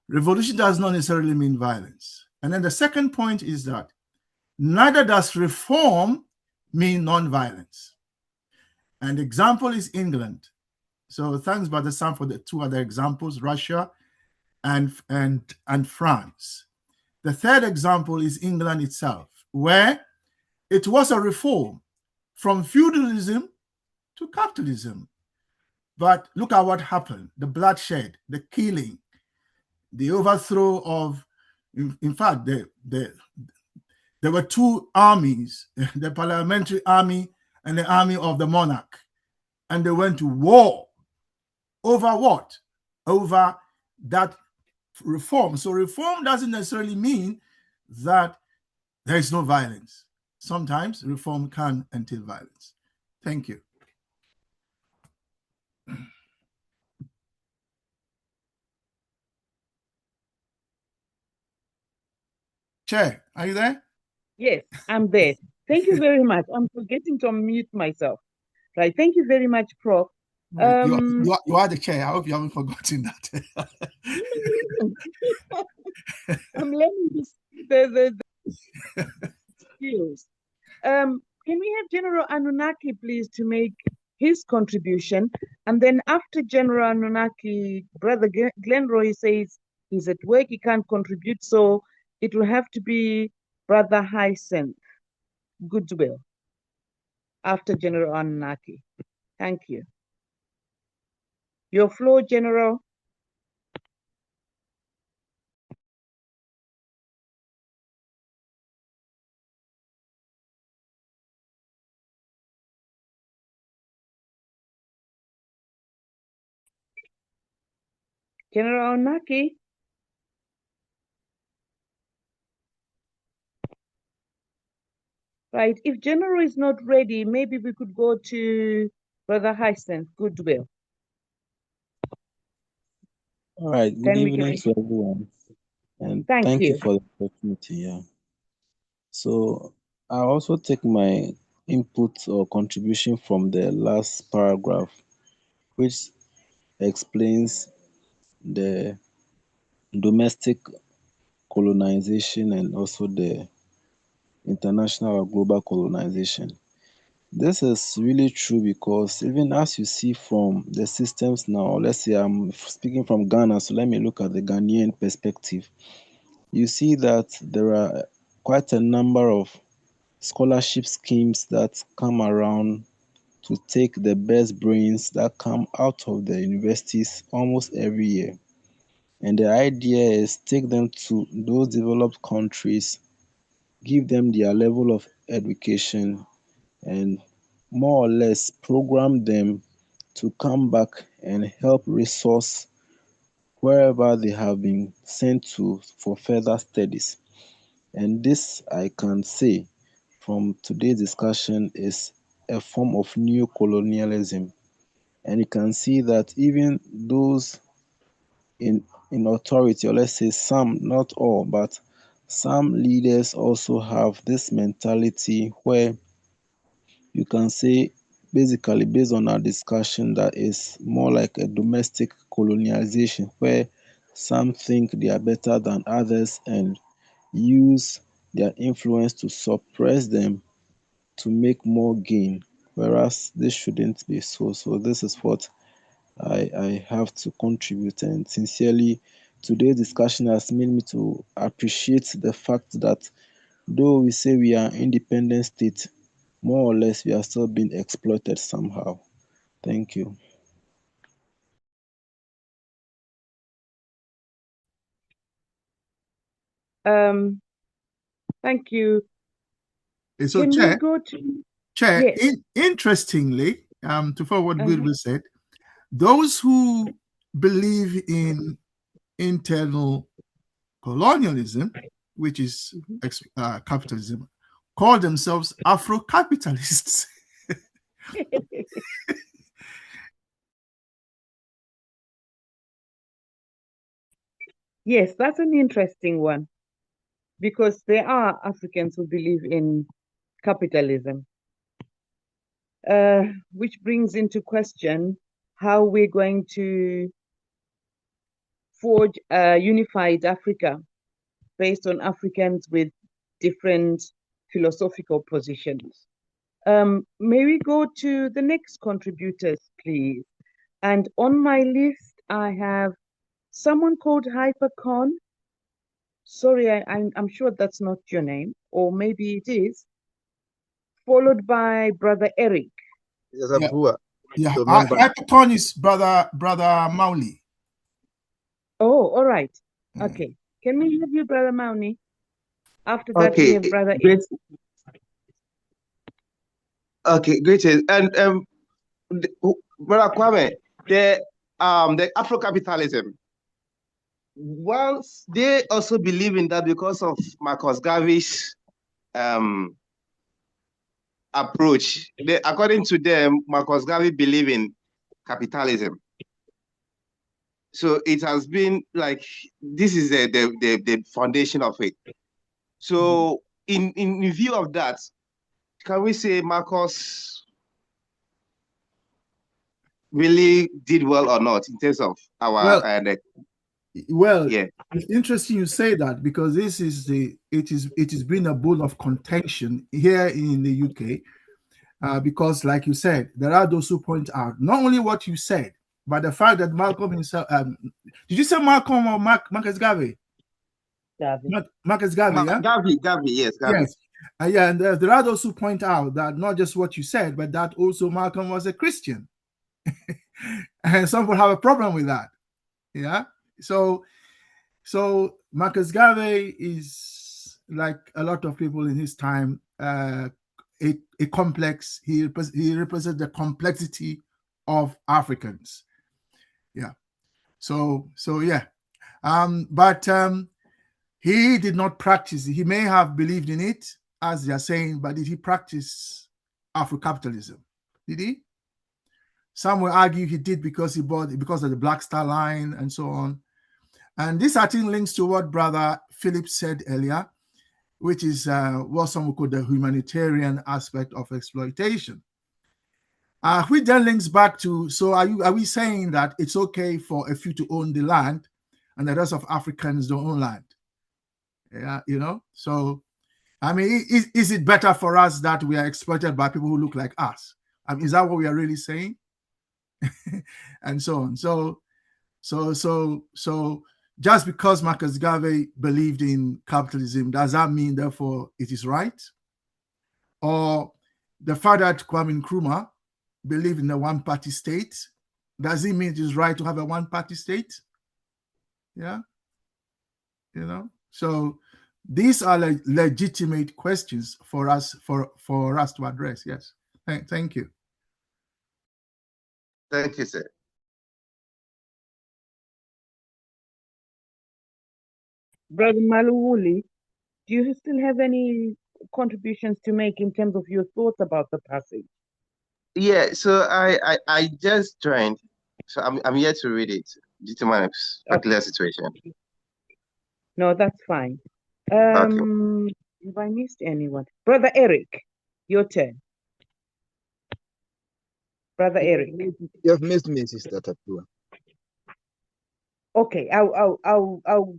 Revolution does not necessarily mean violence. And then the second point is that neither does reform mean non-violence. And the example is England. So thanks, Brother Sam, for the 2 other examples, Russia and France. The third example is England itself, where it was a reform from feudalism to capitalism. But look at what happened: the bloodshed, the killing, the overthrow of, in fact, there were 2 armies, the parliamentary army and the army of the monarch, and they went to war. Over what? Over that reform. So reform doesn't necessarily mean that there is no violence. Sometimes reform can entail violence. Thank you. Chair, are you there? Yes, I'm there. Thank you very much. I'm forgetting to unmute myself. Right. Thank you very much, Prof. You are the chair. I hope you haven't forgotten that. I'm learning the skills. Can we have General Anunnaki, please, to make his contribution? And then after General Anunnaki, Brother Glenroy says he's at work, he can't contribute, so it will have to be Brother Hyacinth Goodwill after General Anunnaki. Thank you. Your floor, General. General Anunnaki. Right, if General is not ready, maybe we could go to Brother Hyacinth Goodwill. All right, good evening to everyone, and thank you for the opportunity. Yeah. So I also take my input or contribution from the last paragraph, which explains the domestic colonization and also the international or global colonization. This is really true because even as you see from the systems now, let's say I'm speaking from Ghana, so let me look at the Ghanaian perspective. You see that there are quite a number of scholarship schemes that come around to take the best brains that come out of the universities almost every year. And the idea is take them to those developed countries, give them their level of education, and more or less program them to come back and help resource wherever they have been sent to for further studies. And this, I can say, from today's discussion is a form of neo-colonialism. And you can see that even those in authority, or let's say some, not all, but some leaders also have this mentality where you can say, basically based on our discussion, that is more like a domestic colonialization where some think they are better than others and use their influence to suppress them to make more gain, whereas this shouldn't be so. So this is what I have to contribute, and sincerely today's discussion has made me to appreciate the fact that though we say we are an independent state, more or less we are still being exploited somehow. Thank you. Thank you. So, Can Chair, we go to Chair, yes. interestingly, to follow what Goodwill said, those who believe in internal colonialism, which is capitalism, call themselves Afro-capitalists. Yes, that's an interesting one, because there are Africans who believe in capitalism, which brings into question how we're going to forge a unified Africa based on Africans with different philosophical positions. May we go to the next contributors, please? And on my list, I have someone called Hypercon. Sorry, I'm sure that's not your name, or maybe it is. Followed by Brother Eric. Yes, yeah. Hypercon is Brother Mauli. Oh, all right. Okay. Can we have you, Brother Mauni? After that, we have Brother Eric. Okay, greetings. And Brother Kwame, the Afro-capitalism, once they also believe in that because of Marcus Garvey's approach. According to them, Marcus Garvey believed in capitalism. So it has been like, this is the foundation of it. So in view of that, can we say Marcos really did well or not in terms of our well, yeah. It's interesting you say that, because this is it has been a bone of contention here in the UK, because like you said, there are those who point out not only what you said, but the fact that Malcolm himself, did you say Malcolm or Marcus Garvey? Marcus Garvey, yeah? Garvey, yes, Garvey. Yes. Yeah, and there are those who point out that not just what you said, but that also Malcolm was a Christian. And some will have a problem with that. Yeah. So Marcus Garvey is, like a lot of people in his time, a complex. He represents the complexity of Africans. Yeah. So yeah. But he did not practice. He may have believed in it, as they are saying, but did he practice Afro-capitalism? Did he? Some will argue he did because because of the Black Star Line and so on. And this, I think, links to what Brother Philip said earlier, which is what some would call the humanitarian aspect of exploitation. Which then links back to, so are we saying that it's okay for a few to own the land and the rest of Africans don't own land? Yeah, so I mean, is it better for us that we are exploited by people who look like us? I mean, is that what we are really saying? And so on. So just because Marcus Garvey believed in capitalism, does that mean therefore it is right? Or the fact that Kwame Nkrumah believed in a one-party state, does it mean it is right to have a one-party state? Yeah, so these are legitimate questions for us to address. Yes, thank you. Thank you, sir. Brother Maluwuli, do you still have any contributions to make in terms of your thoughts about the passage? Yeah, so I just joined, so I'm here to read it due to my particular situation. No, that's fine. Okay. Have I missed anyone? Brother Eric, your turn. Brother Eric. You have missed me, Sister Tapua. Okay, I'll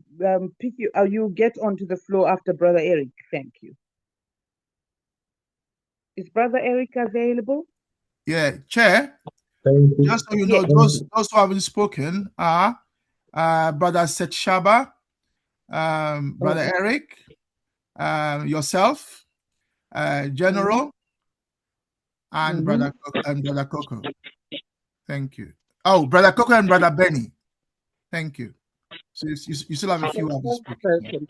pick you. You get onto the floor after Brother Eric. Thank you. Is Brother Eric available? Yeah, Chair. Just so you know, those who haven't spoken are Brother Setshaba, Brother Eric, yourself, General, and Brother Coco. Thank you. Oh, Brother Coco and Brother Benny. Thank you. So you still have a few others speaking.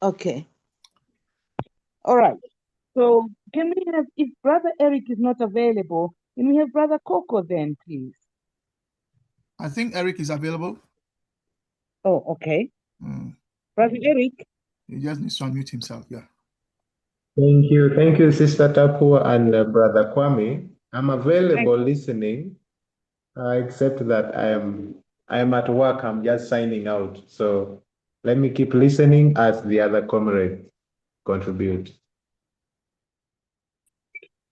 Okay. All right. So can we have, if Brother Eric is not available, can we have Brother Coco then, please? I think Eric is available. Oh, okay. Brother Eric. He just needs to unmute himself. Yeah. Thank you, Sister Tapua and Brother Kwame. I'm available listening, except that I am at work. I'm just signing out. So let me keep listening as the other comrades contribute.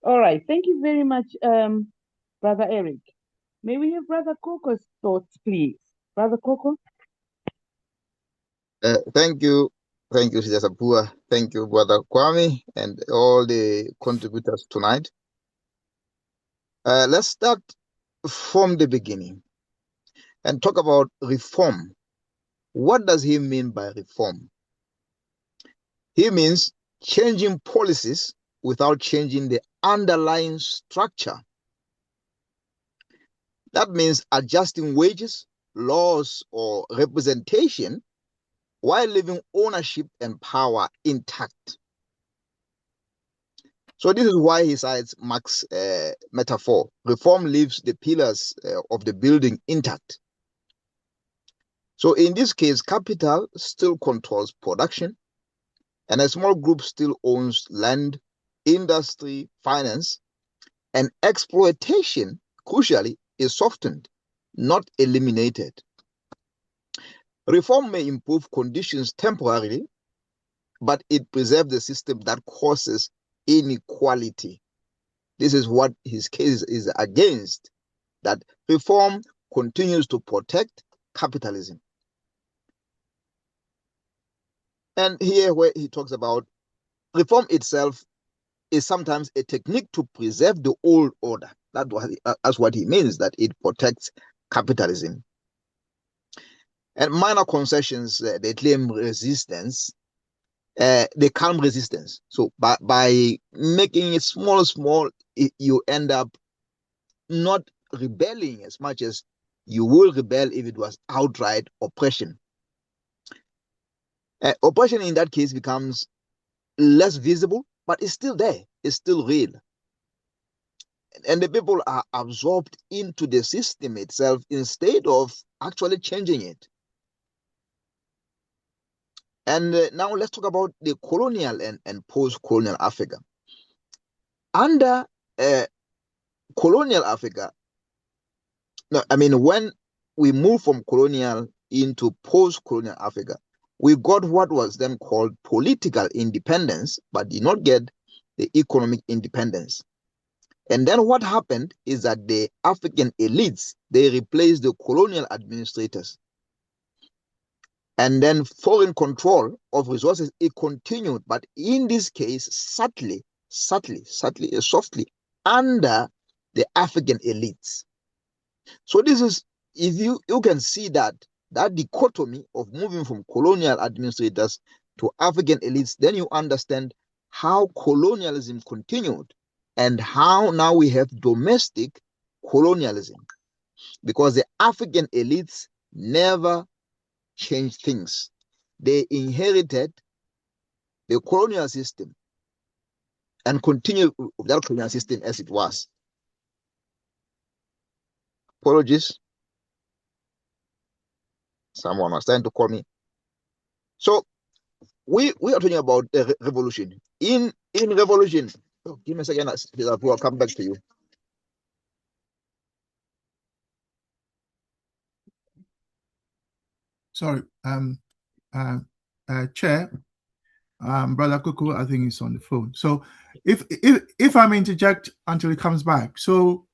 All right. Thank you very much, Brother Eric. May we have Brother Coco's thoughts, please? Brother Coco? Thank you. Thank you, Sister Tapua. Thank you, Brother Kwame, and all the contributors tonight. Let's start from the beginning and talk about reform. What does he mean by reform? He means changing policies without changing the underlying structure. That means adjusting wages, laws, or representation while leaving ownership and power intact. So this is why he cites Marx's metaphor. Reform leaves the pillars of the building intact. So in this case, capital still controls production, and a small group still owns land, industry, finance, and exploitation, crucially, is softened, not eliminated. Reform may improve conditions temporarily, but it preserves the system that causes inequality. This is what his case is against, that reform continues to protect capitalism. And here where he talks about reform itself is sometimes a technique to preserve the old order. That's what he means, that it protects capitalism. And minor concessions, they claim resistance, they calm resistance. So by making it small, you end up not rebelling as much as you will rebel if it was outright oppression. Oppression in that case becomes less visible, but it's still there, it's still real. And the people are absorbed into the system itself instead of actually changing it. And now let's talk about the colonial and post-colonial Africa. Under colonial Africa, no, I mean, when we move from colonial into post-colonial Africa, we got what was then called political independence, but did not get the economic independence. And then what happened is that the African elites, they replaced the colonial administrators. And then foreign control of resources, it continued, but in this case, softly, softly, under the African elites. So this is, if you can see that dichotomy of moving from colonial administrators to African elites, then you understand how colonialism continued and how now we have domestic colonialism, because the African elites never changed things. They inherited the colonial system and continued with that colonial system as it was. Apologies. Someone was trying to call me. So we are talking about the revolution. In revolution, give me a second, I'll come back to you. Sorry, Chair, Brother Kuku, I think he's on the phone. So if I may interject until he comes back. So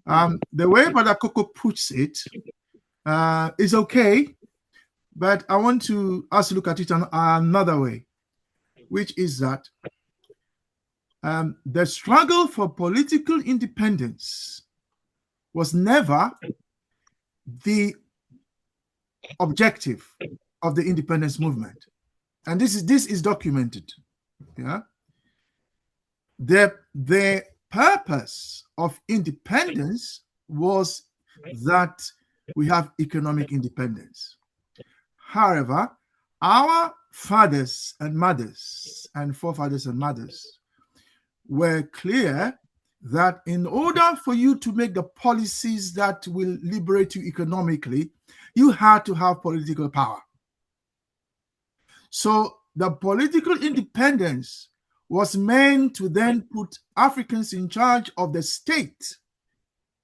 the way Brother Kuku puts it is okay, but I want us to look at it another way, which is that the struggle for political independence was never the objective of the independence movement, and this is documented. Yeah, the purpose of independence was that we have economic independence. However, our fathers and mothers and forefathers and mothers were clear that in order for you to make the policies that will liberate you economically, you had to have political power. So the political independence was meant to then put Africans in charge of the state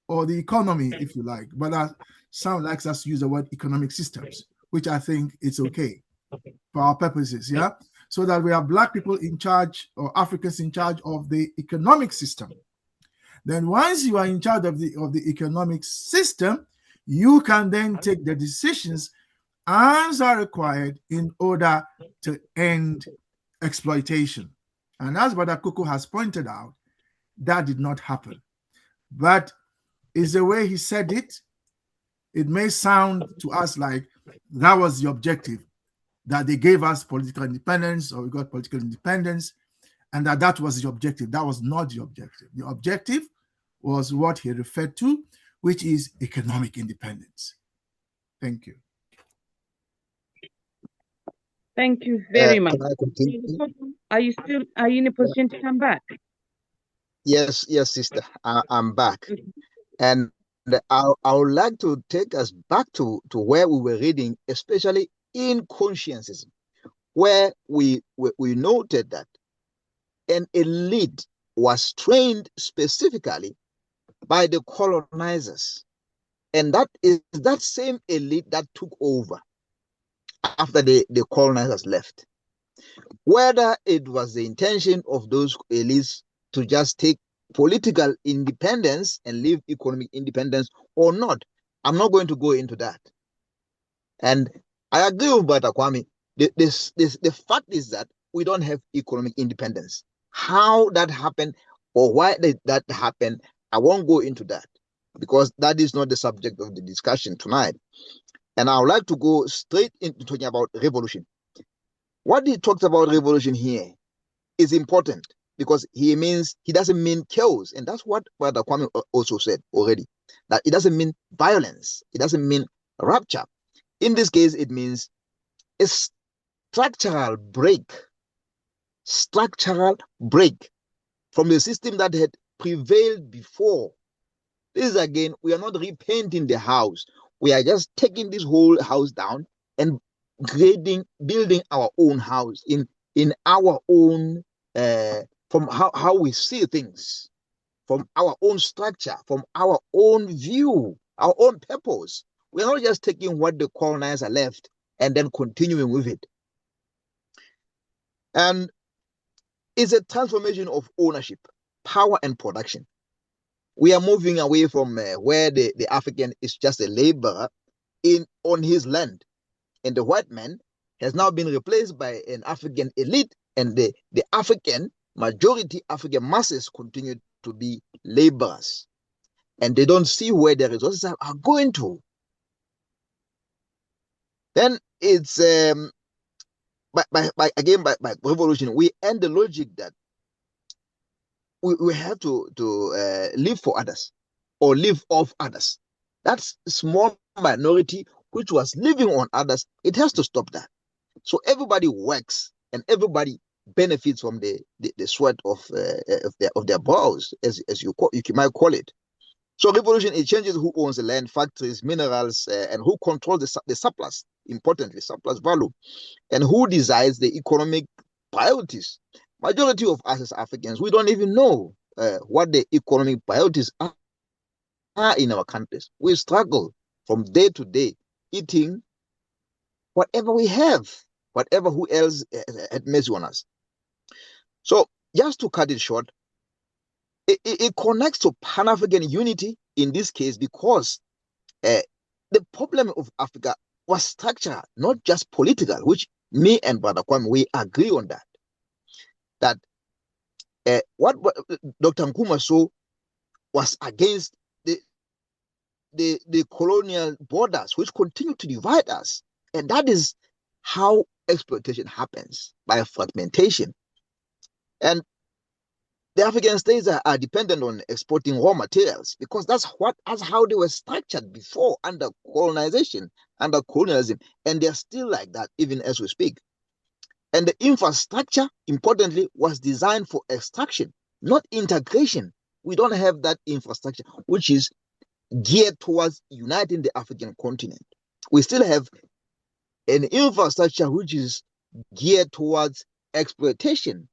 or the economy, if you like. But some likes us to use the word economic systems, which I think it's okay for our purposes, yeah? So that we have Black people in charge or Africans in charge of the economic system. Then once you are in charge of the economic system, you can then take the decisions as are required in order to end exploitation. And as Brother Kuku has pointed out, that did not happen. But is the way he said it, it may sound to us like that was the objective, that they gave us political independence or we got political independence, and that was the objective. That was not the objective. The objective was what he referred to, which is economic independence. Thank you. Thank you very much. Are you in a position to come back? Yes, sister, I'm back. Okay. And I would like to take us back to where we were reading, especially in Consciencism, where we noted that an elite was trained specifically by the colonizers. And that is that same elite that took over after the colonizers left. Whether it was the intention of those elites to just take political independence and leave economic independence or not, I'm not going to go into that. And I agree with Brother Kwame. The fact is that we don't have economic independence. How that happened or why that happened, I won't go into that because that is not the subject of the discussion tonight. And I would like to go straight into talking about revolution. What he talks about revolution here is important because he doesn't mean chaos. And that's what Brother Kwame also said already, that it doesn't mean violence. It doesn't mean rupture. In this case, it means a structural break from the system that had prevailed before. This is again, we are not repainting the house. We are just taking this whole house down and building our own house in our own, from how we see things, from our own structure, from our own view, our own purpose. We're not just taking what the colonizer left and then continuing with it. And it's a transformation of ownership, power, and production. We are moving away from where the African is just a laborer on his land. And the white man has now been replaced by an African elite, and the African majority, African masses continue to be laborers. And they don't see where the resources are going to. Then it's by revolution, we end the logic that we have to live for others or live off others. That's a small minority which was living on others. It has to stop that. So everybody works and everybody benefits from the sweat of their brows, as you might call it. So revolution, it changes who owns the land, factories, minerals, and who controls the surplus, importantly, surplus value, and who decides the economic priorities. Majority of us as Africans, we don't even know what the economic priorities are in our countries. We struggle from day to day, eating whatever we have, whatever who else had mercy on us. So just to cut it short, it connects to Pan-African unity in this case because the problem of Africa was structural, not just political, which me and Brother Kwame, we agree on that. That what Dr. Nkrumah saw was against the colonial borders, which continue to divide us. And that is how exploitation happens, by fragmentation. And the African states are dependent on exporting raw materials because that's how they were structured before under colonization, under colonialism. And they're still like that even as we speak. And the infrastructure, importantly, was designed for extraction, not integration. We don't have that infrastructure, which is geared towards uniting the African continent. We still have an infrastructure which is geared towards exploitation,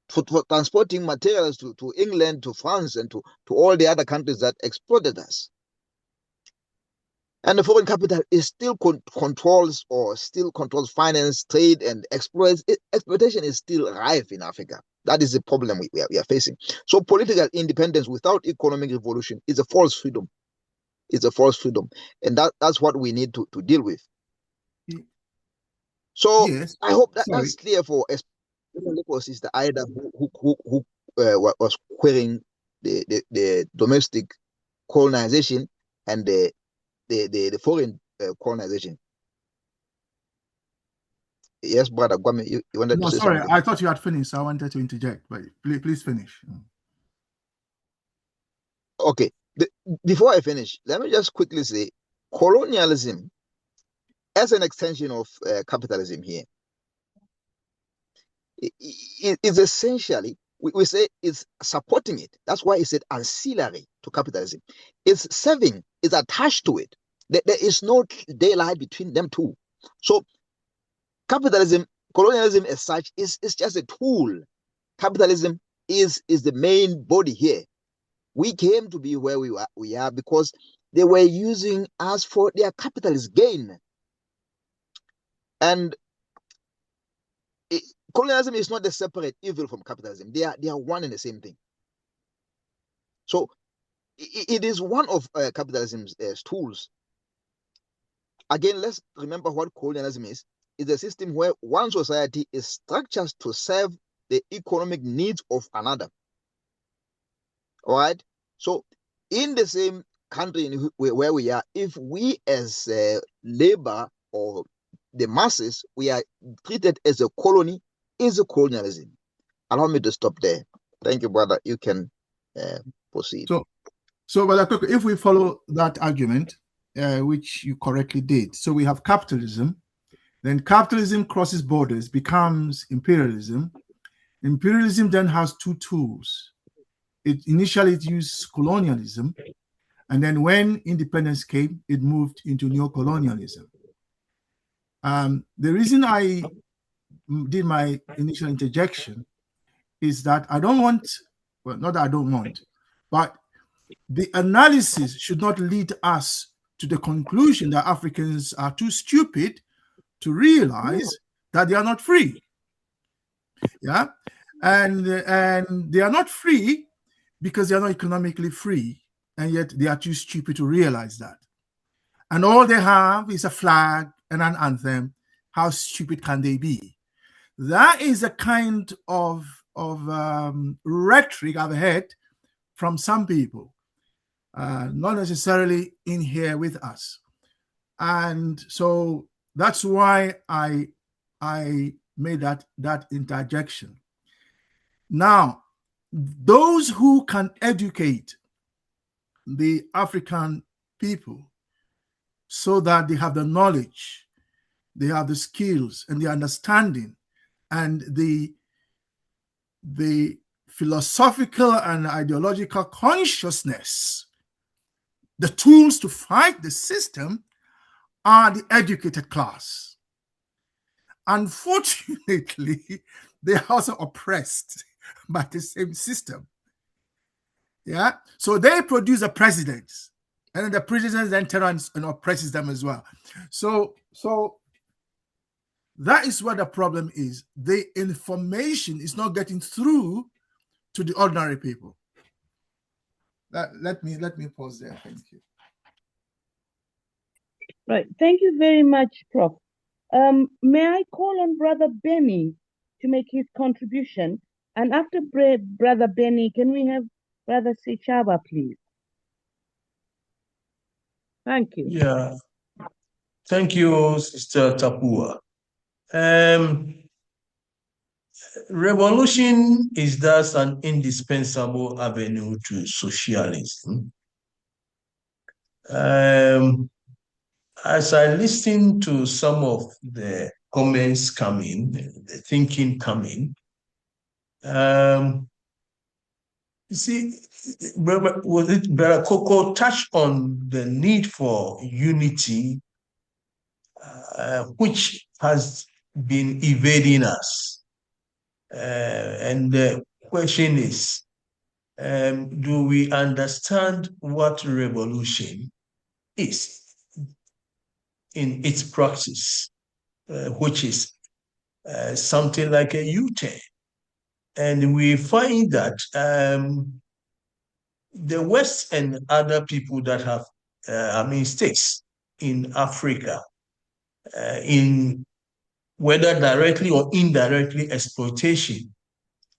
for transporting materials to England, to France, and to all the other countries that exploited us. And the foreign capital is still controls finance, trade, and exploitation is still rife in Africa. That is the problem we are facing. So political independence without economic revolution is a false freedom. It's a false freedom. And that's what we need to deal with. So yes. I hope that's clear for Sister Ida, who was querying the domestic colonization and the foreign colonization. Yes, Brother Kwame, you wanted to say sorry, something? I thought you had finished, so I wanted to interject, but please finish. Okay, before I finish, let me just quickly say colonialism as an extension of capitalism here is essentially, we say it's supporting it. That's why it's ancillary to capitalism. It's serving, it's attached to it. There is no daylight between them two. So capitalism, colonialism as such, is just a tool. Capitalism is the main body here. We came to be where we are because they were using us for their capitalist gain. And colonialism is not a separate evil from capitalism. They are one and the same thing. So it is one of capitalism's tools. Again, let's remember what colonialism is. It's a system where one society is structured to serve the economic needs of another. All right. So in the same country where we are, if we as labor or the masses, we are treated as a colony, is a colonialism. Allow me to stop there. Thank you, brother. You can proceed. So, Brother, if we follow that argument, which you correctly did, so we have capitalism, then capitalism crosses borders, becomes imperialism. Imperialism then has two tools. Initially it used colonialism, and then when independence came, it moved into neocolonialism. The reason I did my initial interjection is that I don't want, well, not that I don't want, but the analysis should not lead us to the conclusion that Africans are too stupid to realize that they are not free. Yeah, and they are not free because they are not economically free, and yet they are too stupid to realize that. And all they have is a flag and an anthem. How stupid can they be? That is a kind of rhetoric I've heard from some people, not necessarily in here with us. And so that's why I made that interjection. Now, those who can educate the African people so that they have the knowledge, they have the skills and the understanding and the philosophical and ideological consciousness, the tools to fight the system are the educated class. Unfortunately, they are also oppressed by the same system. Yeah, so they produce a president, and then the president then turns and oppresses them as well. So that is what the problem is. The information is not getting through to the ordinary people. Let me pause there. Thank you. Right. Thank you very much, Prof. May I call on Brother Benny to make his contribution? And after Brother Benny, can we have Brother Sechaba, please? Thank you. Yeah. Thank you, Sister Tapua. Revolution is thus an indispensable avenue to socialism. As I listen to some of the comments coming, the thinking coming, you see, Brother Coco touched on the need for unity, which has been evading us. And the question is, do we understand what revolution is in its practice, which is something like a U-turn? And we find that the West and other people that have, states in Africa, in whether directly or indirectly exploitation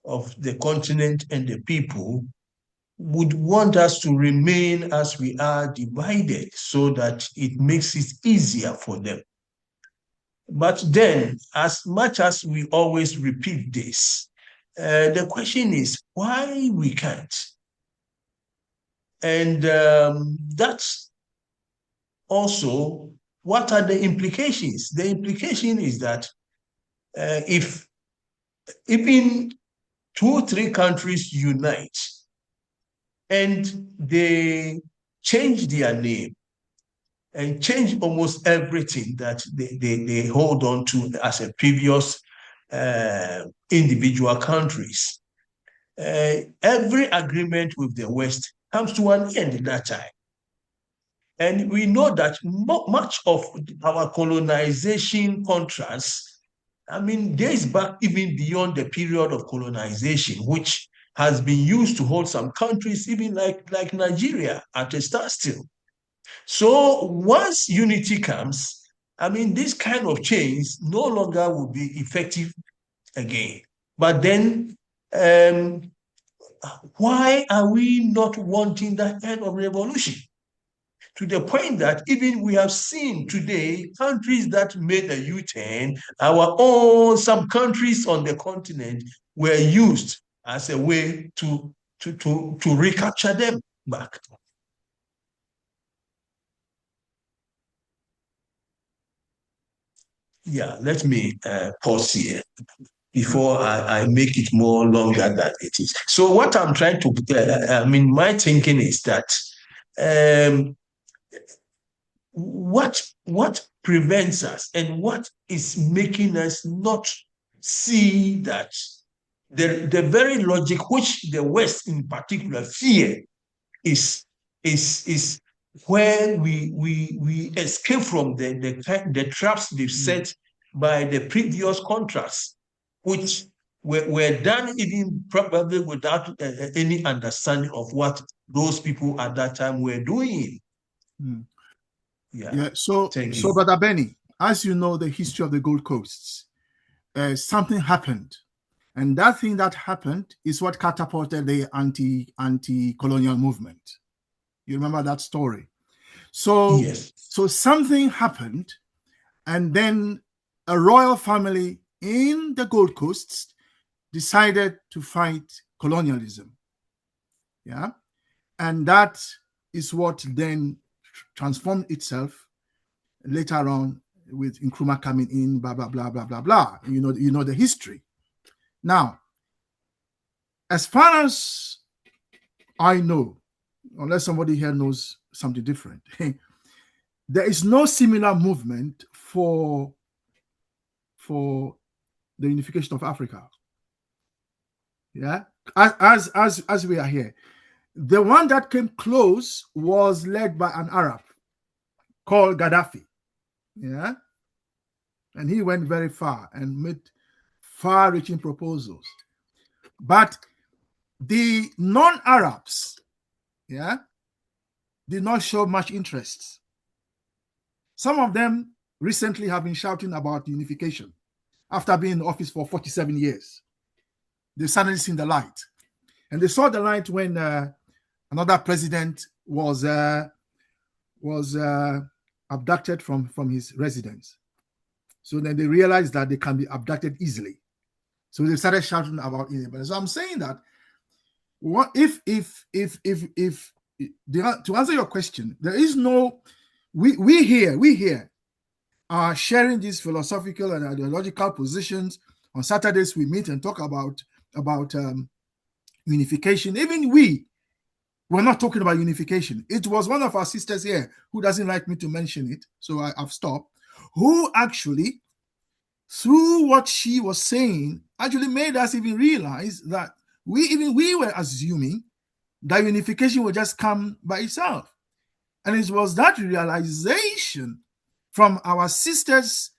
of the continent and the people, would want us to remain as we are, divided, so that it makes it easier for them. But then, as much as we always repeat this, the question is why we can't. And that's also, what are the implications? The implication is that if even 2 or 3 countries unite and they change their name and change almost everything that they hold on to as a previous individual countries, every agreement with the West comes to an end at that time. And we know that much of our colonization contracts I mean, dates back even beyond the period of colonization, which has been used to hold some countries, even like Nigeria, at a standstill. So once unity comes, I mean, this kind of change no longer will be effective again. But then, why are we not wanting that kind of revolution? To the point that even we have seen today countries that made a U-turn, some countries on the continent were used as a way to recapture them back. Yeah, let me pause here before I make it more longer than it is. So what I'm trying to, my thinking is that what prevents us and what is making us not see that the very logic which the West in particular fear is where we escape from the traps they've set by the previous contracts, which were done even probably without any understanding of what those people at that time were doing. Yeah. So Brother Benny, as you know the history of the Gold Coasts, something happened. And that thing that happened is what catapulted the anti-colonial movement. You remember that story? So, yes. So something happened, and then a royal family in the Gold Coast decided to fight colonialism. Yeah. And that is what then transformed itself later on with Nkrumah coming in, blah, blah, blah, blah, blah, blah. You know the history. Now, as far as I know, unless somebody here knows something different, there is no similar movement for the unification of Africa. Yeah, as we are here, the one that came close was led by an Arab called Gaddafi. Yeah, and he went very far and made far-reaching proposals. But the non-Arabs, yeah, did not show much interest. Some of them recently have been shouting about unification after being in office for 47 years. They suddenly seen the light. And they saw the light when another president was abducted from his residence. So then they realized that they can be abducted easily. So they started shouting about independence. So I'm saying that what if to answer your question, there is no we here are sharing these philosophical and ideological positions. On Saturdays we meet and talk about unification. Even we're not talking about unification. It was one of our sisters here who doesn't like me to mention it, so I've stopped, who actually, through what she was saying, actually made us even realize that we were assuming that unification would just come by itself. And it was that realization from our sisters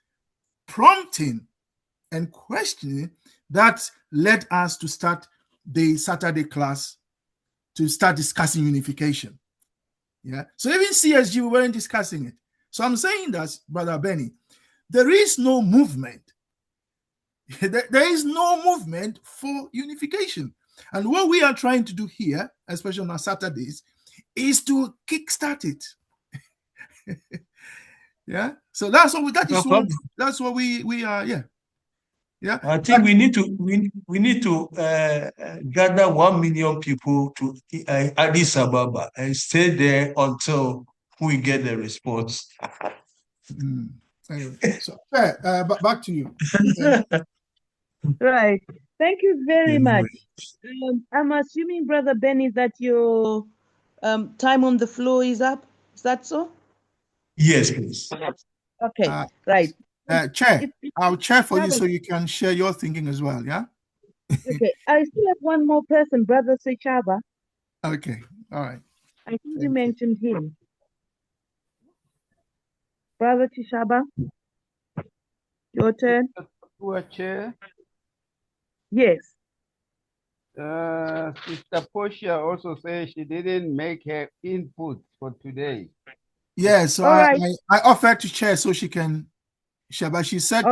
prompting and questioning that led us to start the Saturday class, to start discussing unification. Yeah. So even CSG, we weren't discussing it. So I'm saying that, Brother Benny, there is no movement. There is no movement for unification. And what we are trying to do here, especially on our Saturdays, is to kickstart it. Yeah. So that's what we are. Yeah. Yeah. I think we need to gather 1 million people to Addis Ababa and stay there until we get the response. Anyway, so back to you. Right. Thank you very much. I'm assuming, Brother Benny, that your time on the floor is up. Is that so? Yes, please. Okay, right. Chair, I'll chair for you so you can share your thinking as well, yeah? Okay, I still have one more person, Brother Sechaba. Okay, all right. I think you mentioned him. Brother Chishaba, your turn. Poor chair. Yes. Sister Portia also says she didn't make her input for today. Yeah, so I offered to chair so she can share, but she said,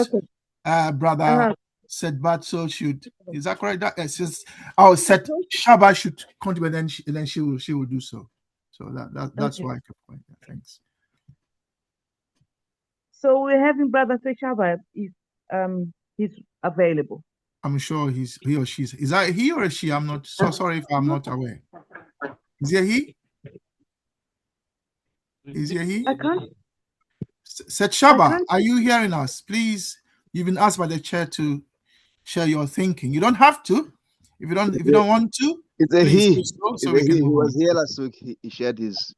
brother said Batso should. Is that correct? That says said Shaba should contribute, and then she will do so. So that's why I kept point. Thanks. So we're having Brother Shaba if he's available. I'm sure he or she's. Is that he or she? I'm not so sorry if I'm not aware. Is it he? Is it he? I can't. Said Shaba, are you hearing us? Please, you've been asked by the chair to share your thinking. You don't have to. If you don't want to, it's a please he. do so. So We can he move was on. here last week. He shared his.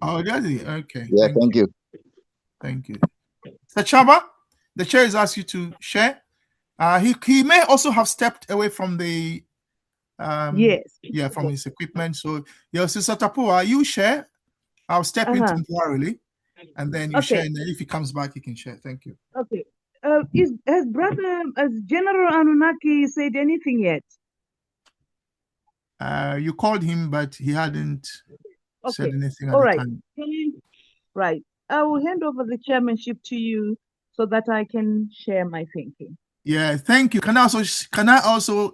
Oh, does he? Okay. Yeah, thank you. Thank you. Said Shaba, the chair has asked you to share. He may also have stepped away from the yes. Yeah, from his equipment. So your Sister Tapua, you share. I'll step in temporarily, and then you share. And then if he comes back, he can share. Thank you. Okay. Has General Anunnaki said anything yet? You called him, but he hadn't said anything at All the right. time. Right. I will hand over the chairmanship to you so that I can share my thinking. Yeah, thank you. Can I also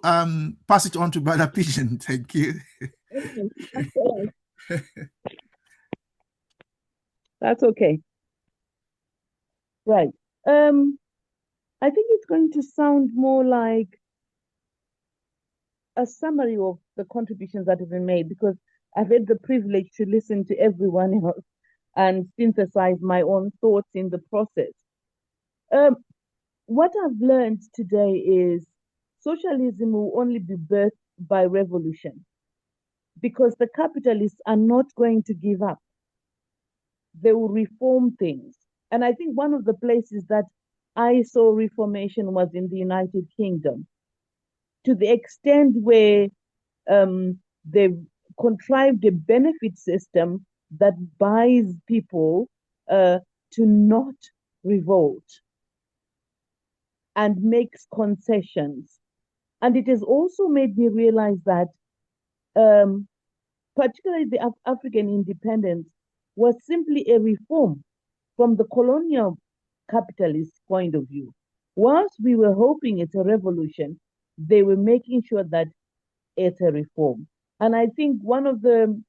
pass it on to Brother Pigeon? Thank you. That's okay. Right. I think it's going to sound more like a summary of the contributions that have been made, because I've had the privilege to listen to everyone else and synthesize my own thoughts in the process. What I've learned today is socialism will only be birthed by revolution, because the capitalists are not going to give up. They will reform things. And I think one of the places that I saw reformation was in the United Kingdom, to the extent where they've contrived a benefit system that buys people to not revolt and makes concessions. And it has also made me realize that particularly the African independence was simply a reform from the colonial capitalist point of view. Whilst we were hoping it's a revolution, they were making sure that it's a reform. And I think one of the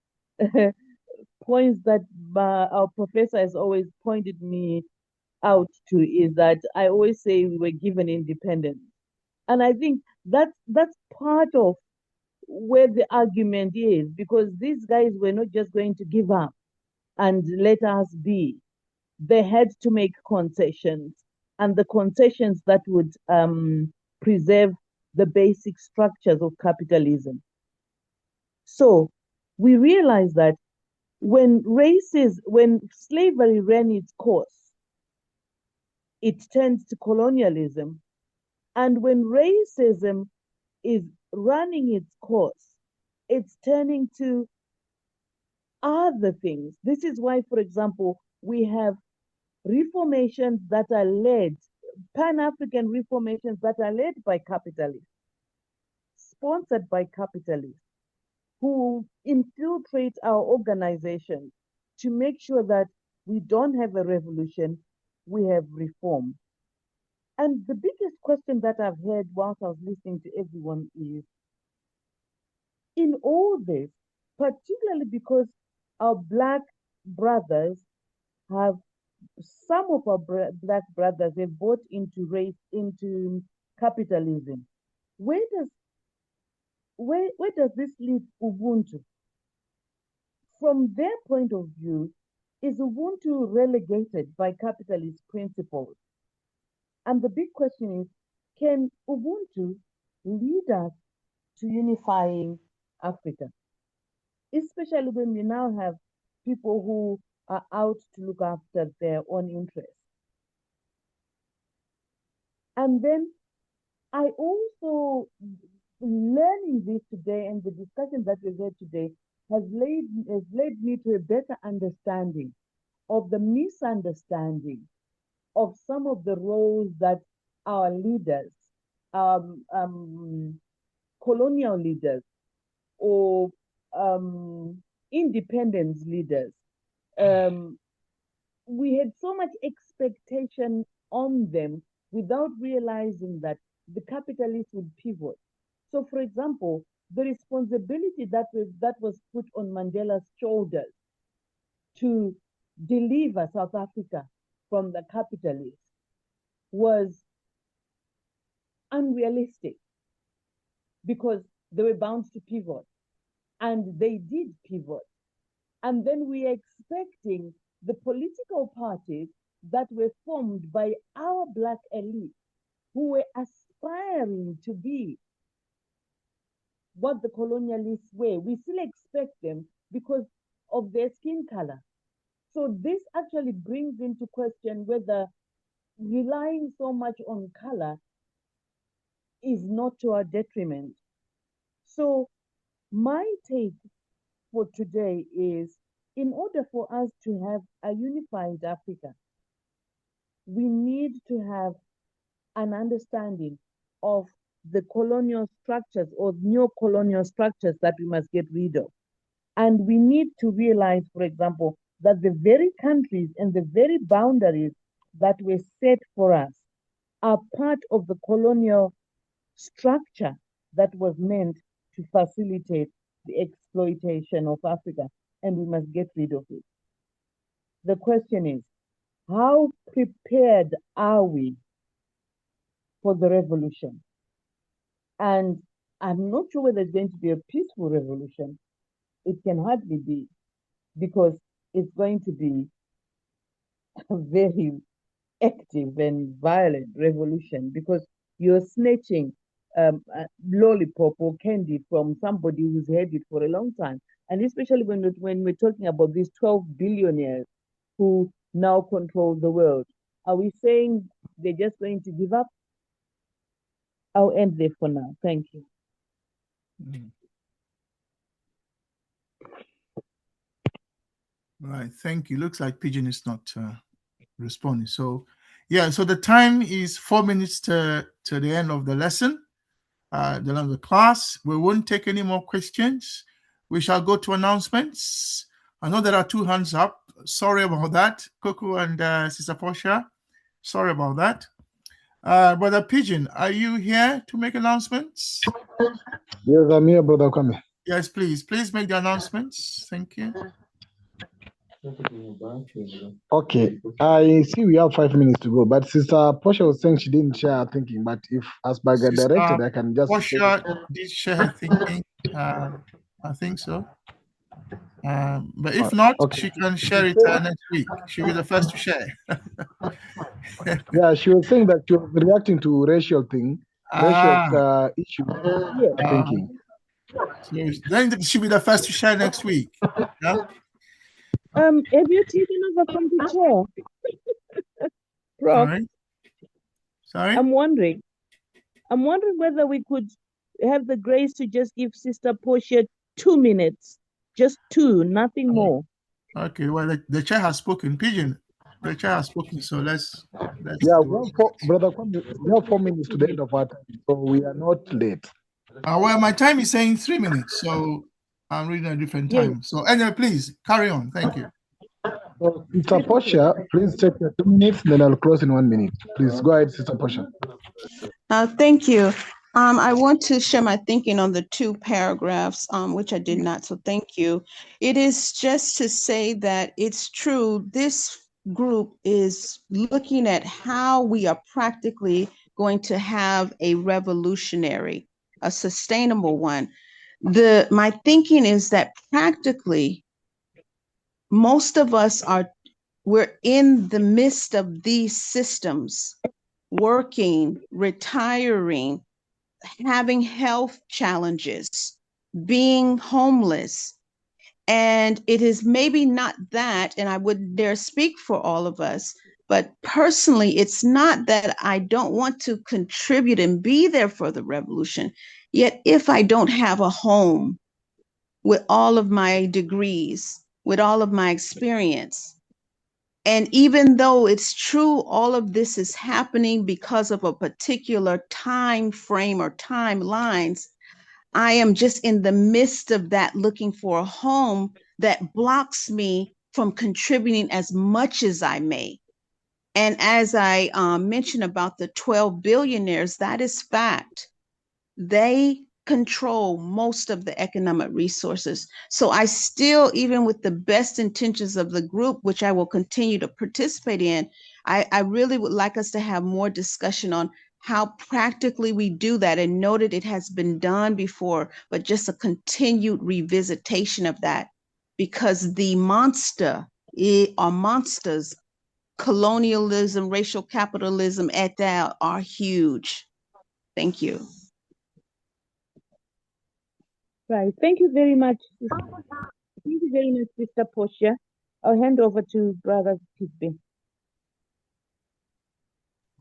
points that our professor has always pointed me out to is that I always say we were given independence. And I think that's part of where the argument is, because these guys were not just going to give up and let us be. They had to make concessions, and the concessions that would preserve the basic structures of capitalism. So we realize that when slavery ran its course, it turned to colonialism. And when racism is running its course, it's turning to other things. This is why, for example, we have reformations that are led, Pan-African reformations that are led by capitalists, sponsored by capitalists, who infiltrate our organizations to make sure that we don't have a revolution, we have reform. And the biggest question that I've heard whilst I was listening to everyone is, in all this, particularly because our Black brothers have, some of our Black brothers have bought into capitalism. Where does this leave Ubuntu? From their point of view, is Ubuntu relegated by capitalist principles? And the big question is, can Ubuntu lead us to unifying Africa? Especially when we now have people who are out to look after their own interests. And then I also, learning this today and the discussion that we've had today has led me to a better understanding of the misunderstanding of some of the roles that our leaders, colonial leaders, or independence leaders, we had so much expectation on them without realizing that the capitalists would pivot. So, for example, the responsibility that was put on Mandela's shoulders to deliver South Africa from the capitalists was unrealistic because they were bound to pivot, and they did pivot. And then we are expecting the political parties that were formed by our Black elite who were aspiring to be what the colonialists were. We still expect them because of their skin color. So this actually brings into question whether relying so much on color is not to our detriment. So my take for today is, in order for us to have a unified Africa, we need to have an understanding of the colonial structures or neo-colonial structures that we must get rid of. And we need to realize, for example, that the very countries and the very boundaries that were set for us are part of the colonial structure that was meant to facilitate the exploitation of Africa, and we must get rid of it. The question is, how prepared are we for the revolution? And I'm not sure whether it's going to be a peaceful revolution. It can hardly be, because it's going to be a very active and violent revolution, because you're snatching a lollipop or candy from somebody who's had it for a long time. And especially when we're talking about these 12 billionaires who now control the world. Are we saying they're just going to give up? I'll end there for now. Thank you. Right, thank you. Looks like Pigeon is not responding. So, yeah, so the time is 4 minutes to the end of the lesson, the end of the class. We won't take any more questions. We shall go to announcements. I know there are 2 hands up. Sorry about that, Coco and Sister Portia. Sorry about that. Brother Pigeon, are you here to make announcements? Yes, I'm here, Brother Kwame. Yes, please. Please make the announcements. Thank you. Okay, I see we have 5 minutes to go, but Sister Portia was saying she didn't share her thinking, but if as by directed, I can just... Portia did share her thinking. I think so. But if not, she can share it next week. She'll be the first to share. Yeah, she was saying that she was reacting to racial issue. Thinking. So then she'll be the first to share next week. Yeah. Have you taken over from the chair? Prof? Sorry? I'm wondering whether we could have the grace to just give Sister Portia 2 minutes. Just 2, nothing more. Okay, well, the chair has spoken. Pigeon, the chair has spoken, so let's yeah, Brother Kwame, we have 4 minutes to the end of our time, so we are not late. Well, my time is saying 3 minutes, so I'm reading a different time. So anyway, please carry on. Thank you. So, Sister Portia, please take your 2 minutes, then I'll close in 1 minute. Please go ahead, Sister Portia. Thank you. I want to share my thinking on the 2 paragraphs, which I did not, so thank you. It is just to say that it's true, this group is looking at how we are practically going to have a revolutionary, a sustainable one. My thinking is that practically, most of us we're in the midst of these systems, working, retiring, having health challenges, being homeless. And it is maybe not that, and I wouldn't dare speak for all of us, but personally, it's not that I don't want to contribute and be there for the revolution. Yet if I don't have a home with all of my degrees, with all of my experience, And even though it's true, all of this is happening because of a particular time frame or timelines, I am just in the midst of that, looking for a home that blocks me from contributing as much as I may. And as I mentioned about the 12 billionaires, that is fact. They control most of the economic resources. So I still, even with the best intentions of the group, which I will continue to participate in, I really would like us to have more discussion on how practically we do that, and noted it has been done before, but just a continued revisitation of that, because the monsters, colonialism, racial capitalism, et al., are huge. Thank you. Right. Thank you very much. Thank you very much, Sister Portia. I'll hand over to Brother Kisbe.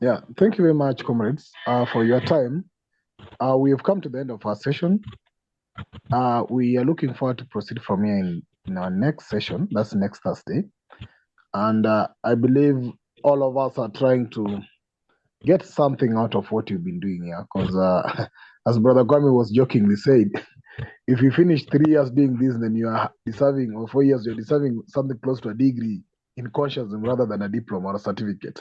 Yeah, thank you very much, comrades, for your time. We have come to the end of our session. We are looking forward to proceed from here in our next session. That's next Thursday. And I believe all of us are trying to get something out of what you've been doing here. Because as Brother Kwame was jokingly said, if you finish 3 years doing this, then you are deserving, or 4 years, you're deserving something close to a degree in consciousness rather than a diploma or a certificate.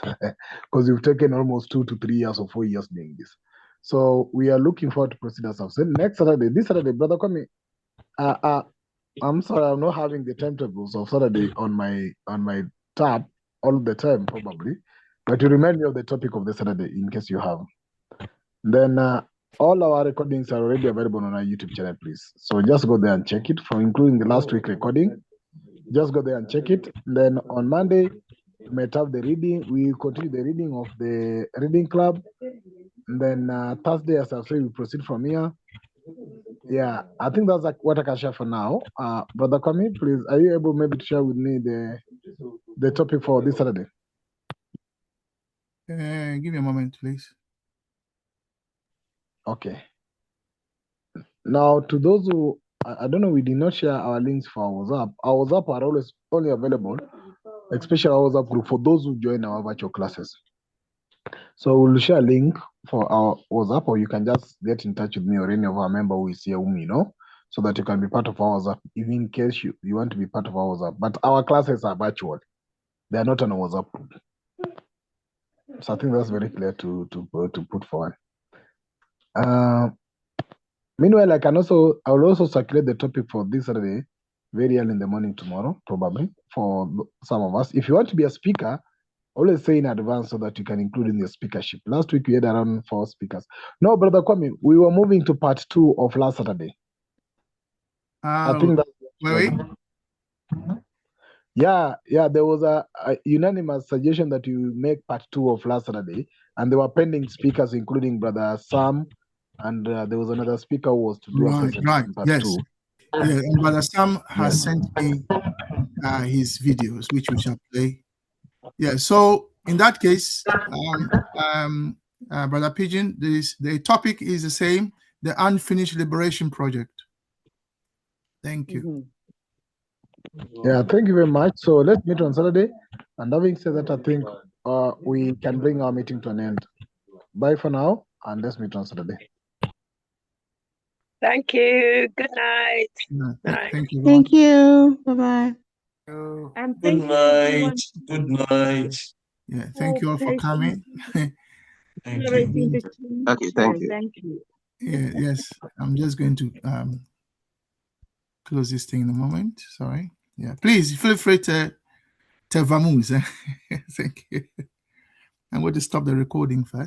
Because you've taken almost 2 to 3 years or 4 years doing this. So we are looking forward to proceed as I've said. Next Saturday, this Saturday, Brother Kwame, I'm sorry, I'm not having the timetables of Saturday on my tab all the time, probably. But you remind me of the topic of the Saturday in case you have. Then all our recordings are already available on our YouTube channel, please. So just go there and check it, for including the last week recording. Just go there and check it. Then on Monday, we might have the reading. We continue the reading of the reading club. And then Thursday, as I say, we proceed from here. Yeah, I think that's like what I can share for now. Brother Kwame, please, are you able maybe to share with me the topic for this Saturday? Give me a moment, please. Okay. Now, to those who, I don't know, we did not share our links for our WhatsApp. Our WhatsApp are always only available, especially our WhatsApp group, for those who join our virtual classes. So we'll share a link for our WhatsApp, or you can just get in touch with me or any of our members who is here, whom you know, so that you can be part of our WhatsApp, even in case you want to be part of our WhatsApp. But our classes are virtual. They are not on a WhatsApp group. So I think that's very clear to put forward. Meanwhile, I will also circulate the topic for this Saturday, very early in the morning tomorrow, probably, for some of us. If you want to be a speaker, always say in advance so that you can include in the speakership. Last week we had around 4 speakers. No, Brother Kwame, we were moving to part 2 of last Saturday. I think that. Wait. Yeah, there was a unanimous suggestion that you make part 2 of last Saturday, and there were pending speakers, including Brother Sam, and there was another speaker who was to do a presentation part 2. Yeah, and Brother Sam has sent me his videos, which we shall play. Yeah, so in that case, Brother Pigeon, the topic is the same, the Unfinished Liberation Project. Thank you. Yeah, thank you very much. So let's meet on Saturday. And having said that, I think we can bring our meeting to an end. Bye for now, and let's meet on Saturday. Thank you. Good night. Thank you. Thank you. Bye-bye. And good night. Good night. Yeah, thank you all for coming. Thank you. Okay, thank you. Thank you. Yeah, yes, I'm just going to close this thing in a moment. Sorry. Yeah, please feel free to vamoose. Thank you. I'm going to stop the recording first.